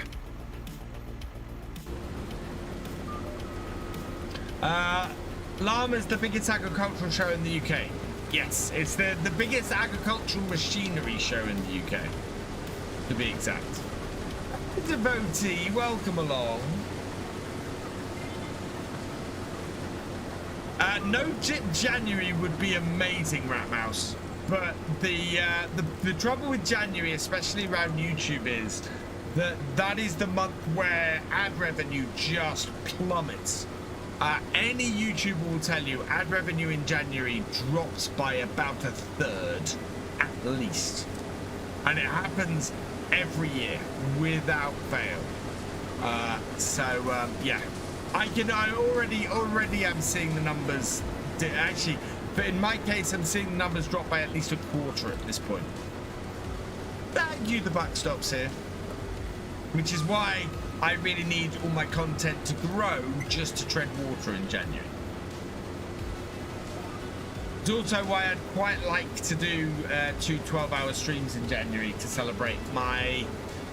Llama's the biggest agricultural show in the UK. Yes, it's the biggest agricultural machinery show in the UK, to be exact. Devotee, welcome along. No, January would be amazing, Ratmouse. But the trouble with January, especially around YouTube, is that is the month where ad revenue just plummets. Any YouTuber will tell you ad revenue in January drops by about a third, at least. And it happens every year, without fail. Yeah. I already am seeing the numbers, actually, but in my case, I'm seeing the numbers drop by at least a quarter at this point. Thank you, the buck stops here. Which is why I really need all my content to grow just to tread water in January. It's also why I'd quite like to do 2 12-hour streams in January to celebrate my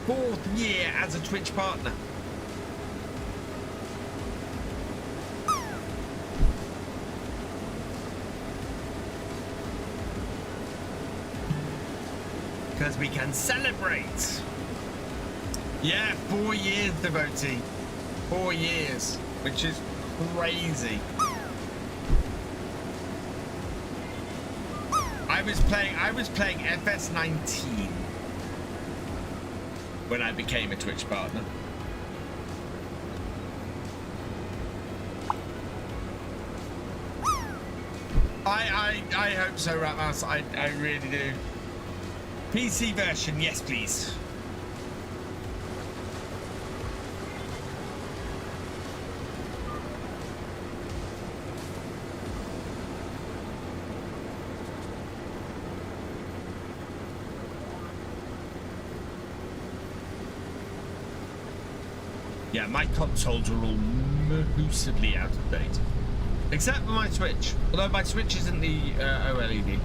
4th year as a Twitch partner. Because we can celebrate. Yeah, 4 years, Devotee. 4 years, which is crazy. I was playing FS19 when I became a Twitch partner. I hope so, Ratmouse. I really do. PC version, yes, please. Yeah, my consoles are all massively out of date. Except for my Switch. Although my Switch isn't the OLED.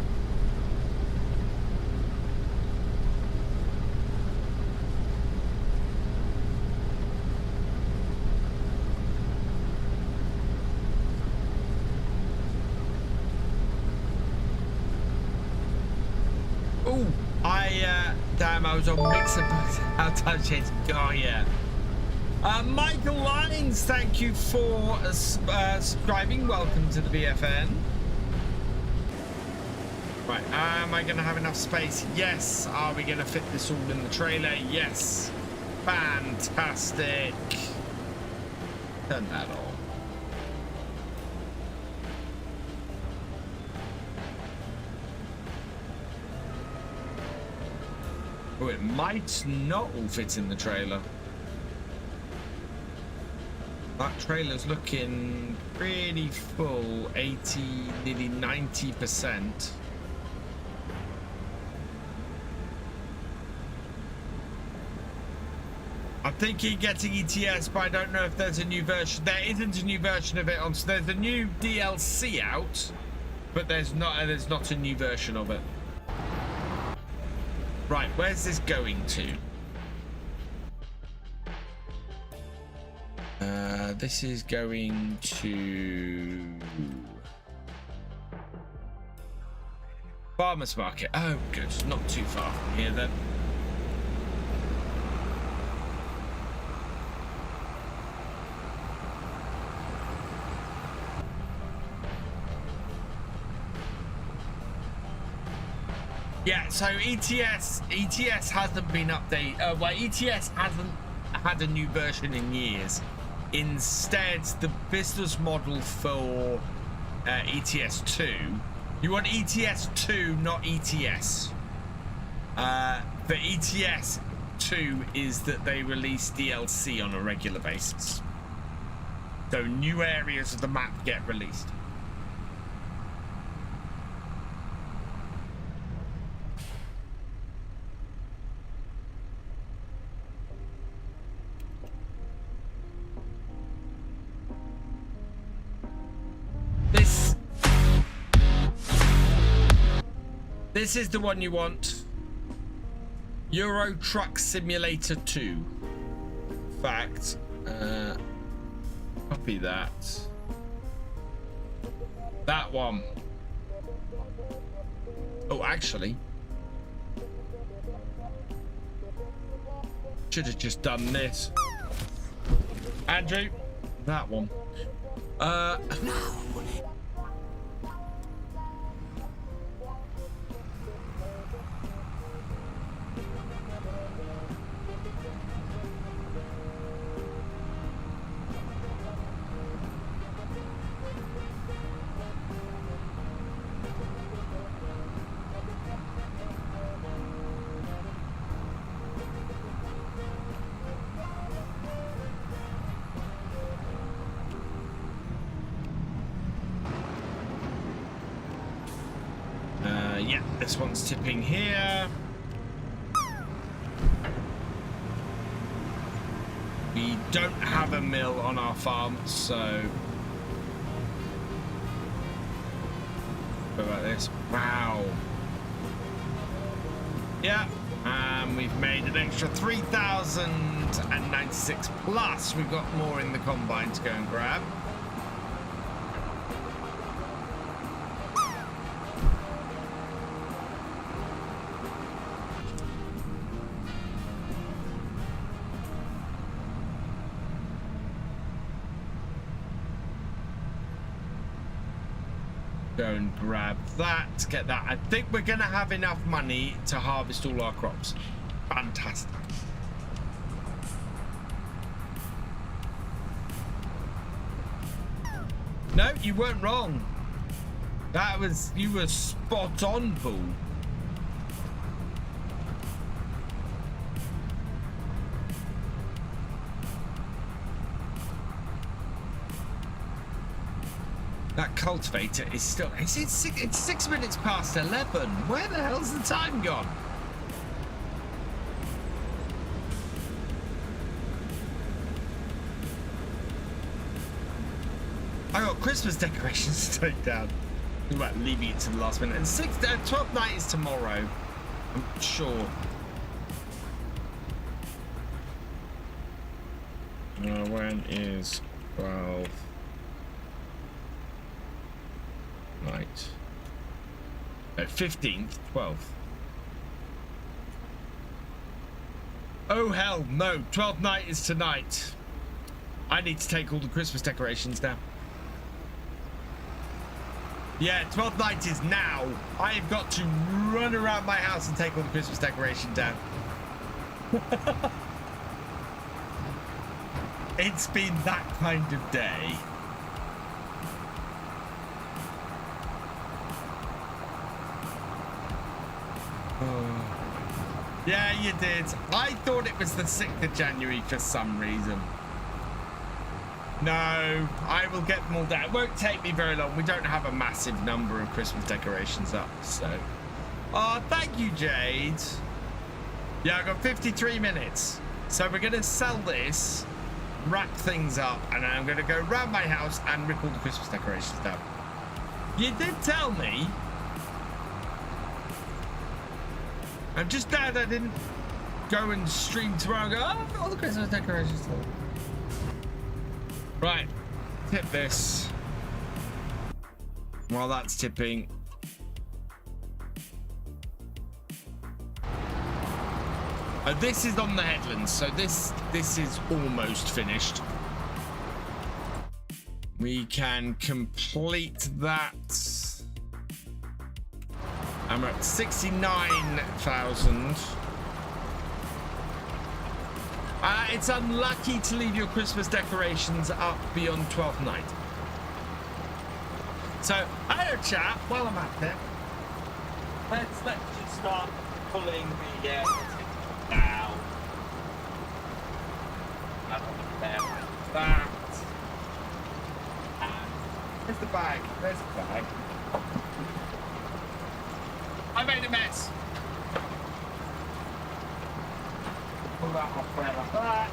Damn, I was on Mixer. How time change? Oh, yeah. Michael Lines, thank you for subscribing. Welcome to the BFN. Right, am I going to have enough space? Yes. Are we going to fit this all in the trailer? Yes. Fantastic. Turn that on. Oh, it might not all fit in the trailer. That trailer's looking pretty full, 80, nearly 90%. I'm thinking getting ETS, but I don't know if there's a new version. There isn't a new version of it on. So there's a new DLC out, but there's not a new version of it. Right, where's this going to? This is going to Farmers Market. Oh, good. Not too far from here then. Yeah, so ETS hasn't been updated. Well, ETS hasn't had a new version in years. Instead, the business model for ETS 2, you want ETS 2, not ETS. The ETS 2 is that they release DLC on a regular basis. So new areas of the map get released. This is the one you want. Euro Truck Simulator 2. In fact, copy that. That one. Oh, actually, should have just done this. Andrew, that one. Yeah, this one's tipping here. We don't have a mill on our farm, so what about this? Wow. Yeah, and we've made an extra 3,096 plus. We've got more in the combine to go and grab. Go and grab that, get that. I think we're gonna have enough money to harvest all our crops. Fantastic. No, you weren't wrong. You were spot on, Paul. That cultivator is still... It's 6 minutes past 11. Where the hell's the time gone? I got Christmas decorations to take down. Think about leaving it to the last minute. And 12th night is tomorrow, I'm sure. When is 12th night? No, 15th, 12th. Oh hell, no, 12th night is tonight. I need to take all the Christmas decorations down. Yeah, 12th night is now. I have got to run around my house and take all the Christmas decorations down. It's been that kind of day. Oh. Yeah, you did. I thought it was the 6th of January for some reason. No, I will get them all down. It won't take me very long. We don't have a massive number of Christmas decorations up, so. Oh, thank you, Jade. Yeah, I've got 53 minutes. So we're going to sell this, wrap things up, and I'm going to go around my house and rip all the Christmas decorations down. You did tell me. I'm just glad I didn't go and stream tomorrow and go, oh, I've got all the Christmas decorations down. Right, tip this. While that's tipping. This is on the headlands, so this is almost finished. We can complete that. And we're at 69,000. It's unlucky to leave your Christmas decorations up beyond 12th night. So, hello chat, while I'm at it, let's just start pulling the down. That. And where's the bag? There's the bag. I made a mess. Pull that off there like that.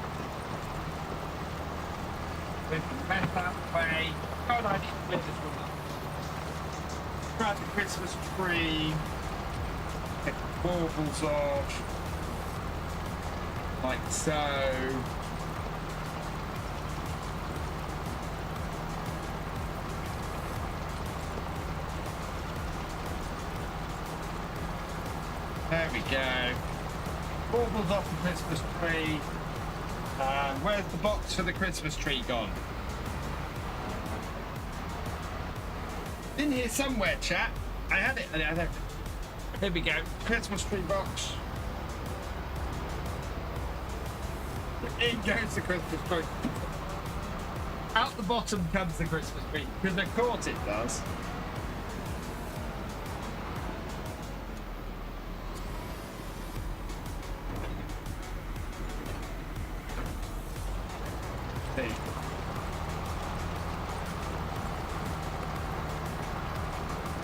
With the mess that way. God, I need to split this one up. Grab the Christmas tree. Take the baubles off. Like so. There we go. Baubles off the Christmas tree. Where's the box for the Christmas tree gone? In here somewhere, chat. I had it. Here we go. Christmas tree box. In goes the Christmas tree. Out the bottom comes the Christmas tree, because of course it does.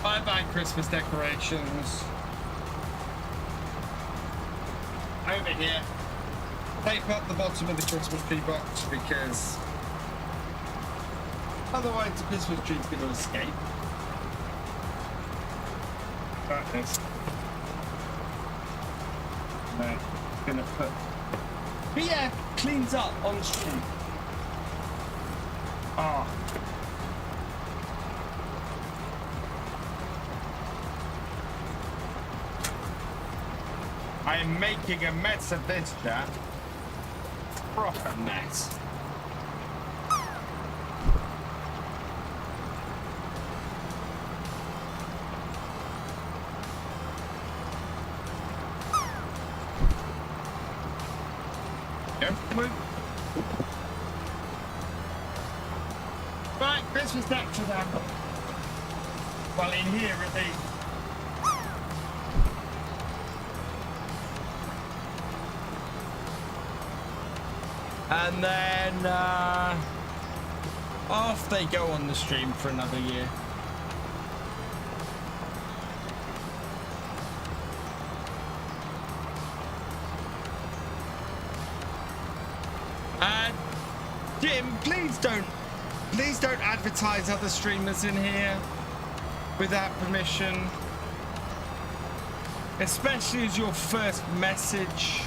Bye-bye Christmas decorations. Over here. Tape up the bottom of the Christmas tree box because otherwise the Christmas tree's going to escape. Like this. No, gonna put. But yeah, cleans up on stream. Ah. I am making a mess of this, chat. Proper mess. Yep. Right, Christmas decks are down. Well, in here at least. And then off they go on the stream for another year. Jim, please don't advertise other streamers in here without permission, especially as your first message.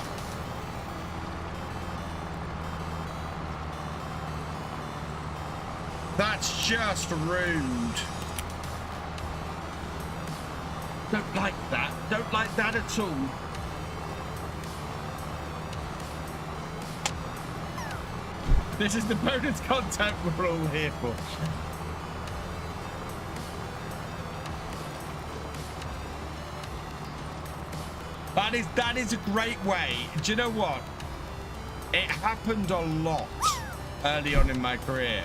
That's just rude. Don't like that. Don't like that at all. This is the bonus content we're all here for. That is a great way. Do you know what? It happened a lot early on in my career.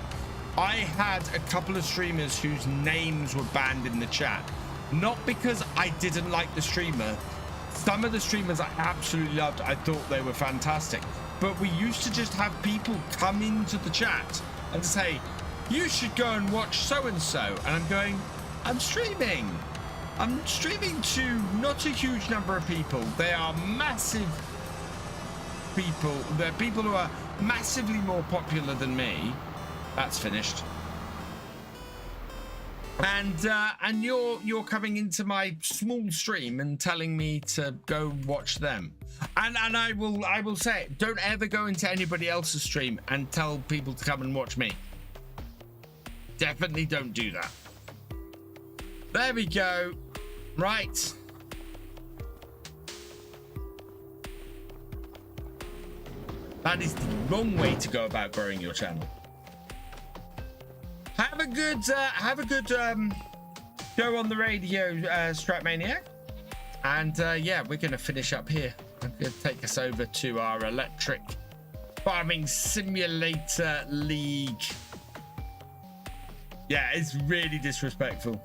I had a couple of streamers whose names were banned in the chat. Not because I didn't like the streamer. Some of the streamers I absolutely loved. I thought they were fantastic. But we used to just have people come into the chat and say, you should go and watch so-and-so. And I'm going, I'm streaming. I'm streaming to not a huge number of people. They are massive people. They're people who are massively more popular than me. That's finished. And you're coming into my small stream and telling me to go watch them. And I will say it, don't ever go into anybody else's stream and tell people to come and watch me. Definitely don't do that. There we go. Right. That is the wrong way to go about growing your channel. Have a good go on the radio, Stratmaniac. And yeah, we're gonna finish up here. I'm gonna take us over to our electric farming simulator league. Yeah, it's really disrespectful.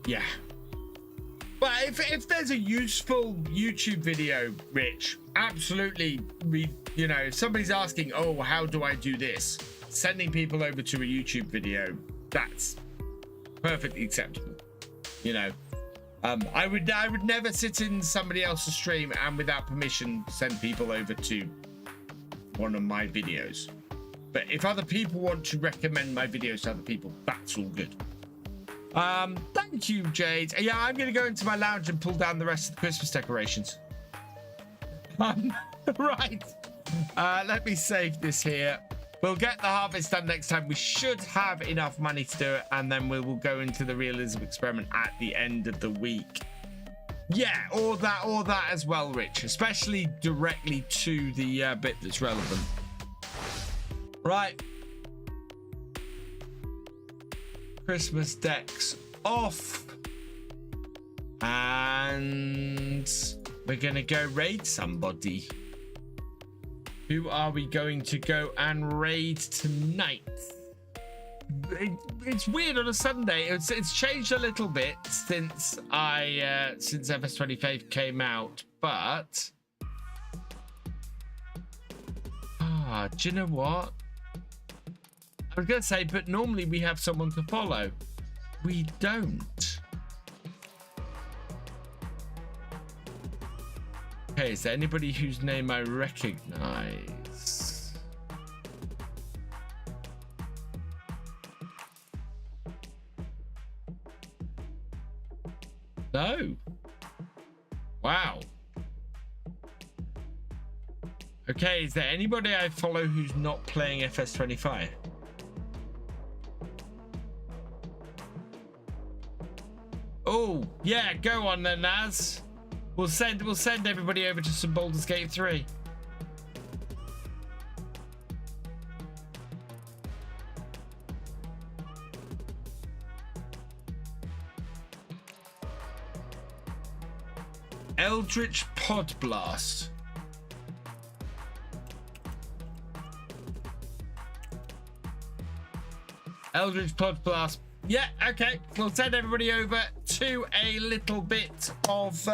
Yeah. But if there's a useful YouTube video, Rich, absolutely, you know, if somebody's asking, oh, how do I do this? Sending people over to a YouTube video, that's perfectly acceptable. You know, I would never sit in somebody else's stream and without permission send people over to one of my videos. But if other people want to recommend my videos to other people, that's all good. Thank you, Jade. Yeah, I'm gonna go into my lounge and pull down the rest of the Christmas decorations. Right. Let me save this here. We'll get the harvest done next time. We should have enough money to do it, and then we will go into the realism experiment at the end of the week. Yeah, or that as well, Rich, especially directly to the bit that's relevant. Right. Christmas decks off, and we're gonna go raid somebody. Who are we going to go and raid tonight? It's weird on a Sunday. It's changed a little bit since since FS25 came out, but do you know what? I was gonna say, but normally we have someone to follow. We don't. Okay, is there anybody whose name I recognize? No. Wow. Okay, is there anybody I follow who's not playing FS25? Oh, yeah, go on then, Naz. We'll send everybody over to some Baldur's Gate 3. Eldritch Pod Blast. Eldritch Pod Blast. Yeah, okay. We'll send everybody over to a little bit of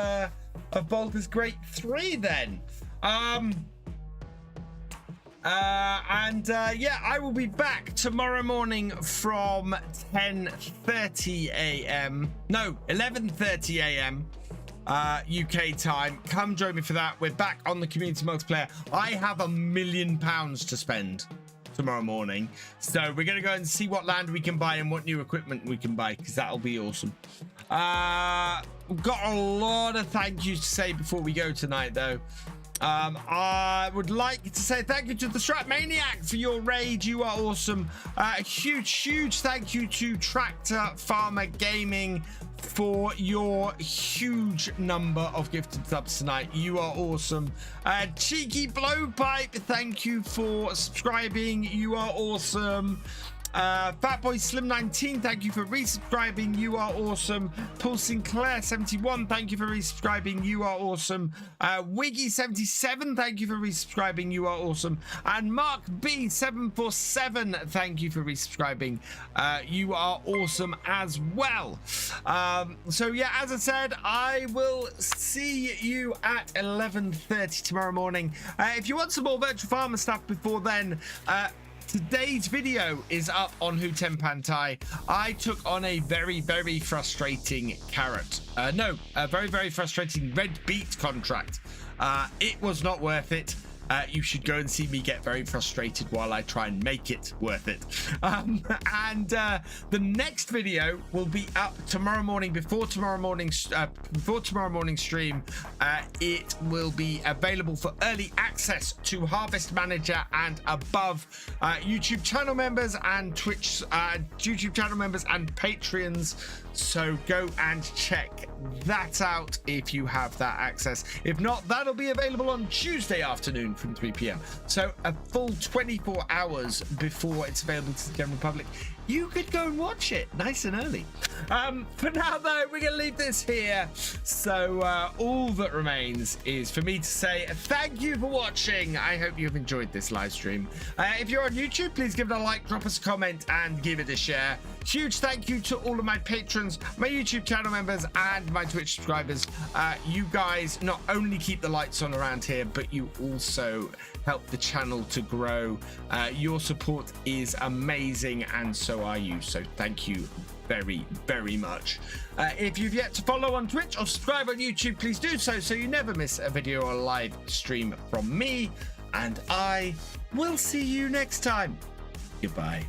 Baldur's Gate 3 then. Yeah, I will be back tomorrow morning from 10:30 a.m. No, 11:30 a.m. UK time. Come join me for that. We're back on the community multiplayer. I have £1 million to spend tomorrow morning, so we're gonna go and see what land we can buy and what new equipment we can buy, because that'll be awesome. We've got a lot of thank yous to say before we go tonight, though. I would like to say thank you to the Strat Maniac for your raid. You are awesome. A huge thank you to Leinster Farmer Gaming for your huge number of gifted subs tonight. You are awesome. Cheeky Blowpipe, thank you for subscribing. You are awesome. Fatboy Slim 19, thank you for resubscribing. You are awesome. Paul Sinclair 71, thank you for resubscribing. You are awesome. Wiggy 77, thank you for resubscribing. You are awesome. And Mark B 747, thank you for resubscribing. You are awesome as well. So yeah, as I said, I will see you at 11:30 tomorrow morning. If you want some more virtual farmer stuff before then, today's video is up on Who Tenpantai. I took on a very frustrating carrot. A very frustrating red beet contract. It was not worth it. You should go and see me get very frustrated while I try and make it worth it. The next video will be up tomorrow morning before tomorrow morning's stream. It will be available for early access to Harvest Manager and above YouTube channel members and Twitch YouTube channel members and Patreons. So go and check that out if you have that access. If not, that'll be available on Tuesday afternoon from 3 p.m. So a full 24 hours before it's available to the general public. You could go and watch it nice and early. For now, though, we're going to leave this here. So all that remains is for me to say thank you for watching. I hope you've enjoyed this live stream. If you're on YouTube, please give it a like, drop us a comment, and give it a share. Huge thank you to all of my patrons, my YouTube channel members, and my Twitch subscribers. You guys not only keep the lights on around here, but you also help the channel to grow. Your support is amazing, and so are you. So thank you very much. If you've yet to follow on Twitch or subscribe on YouTube, please do so you never miss a video or a live stream from me. And I will see you next time. Goodbye.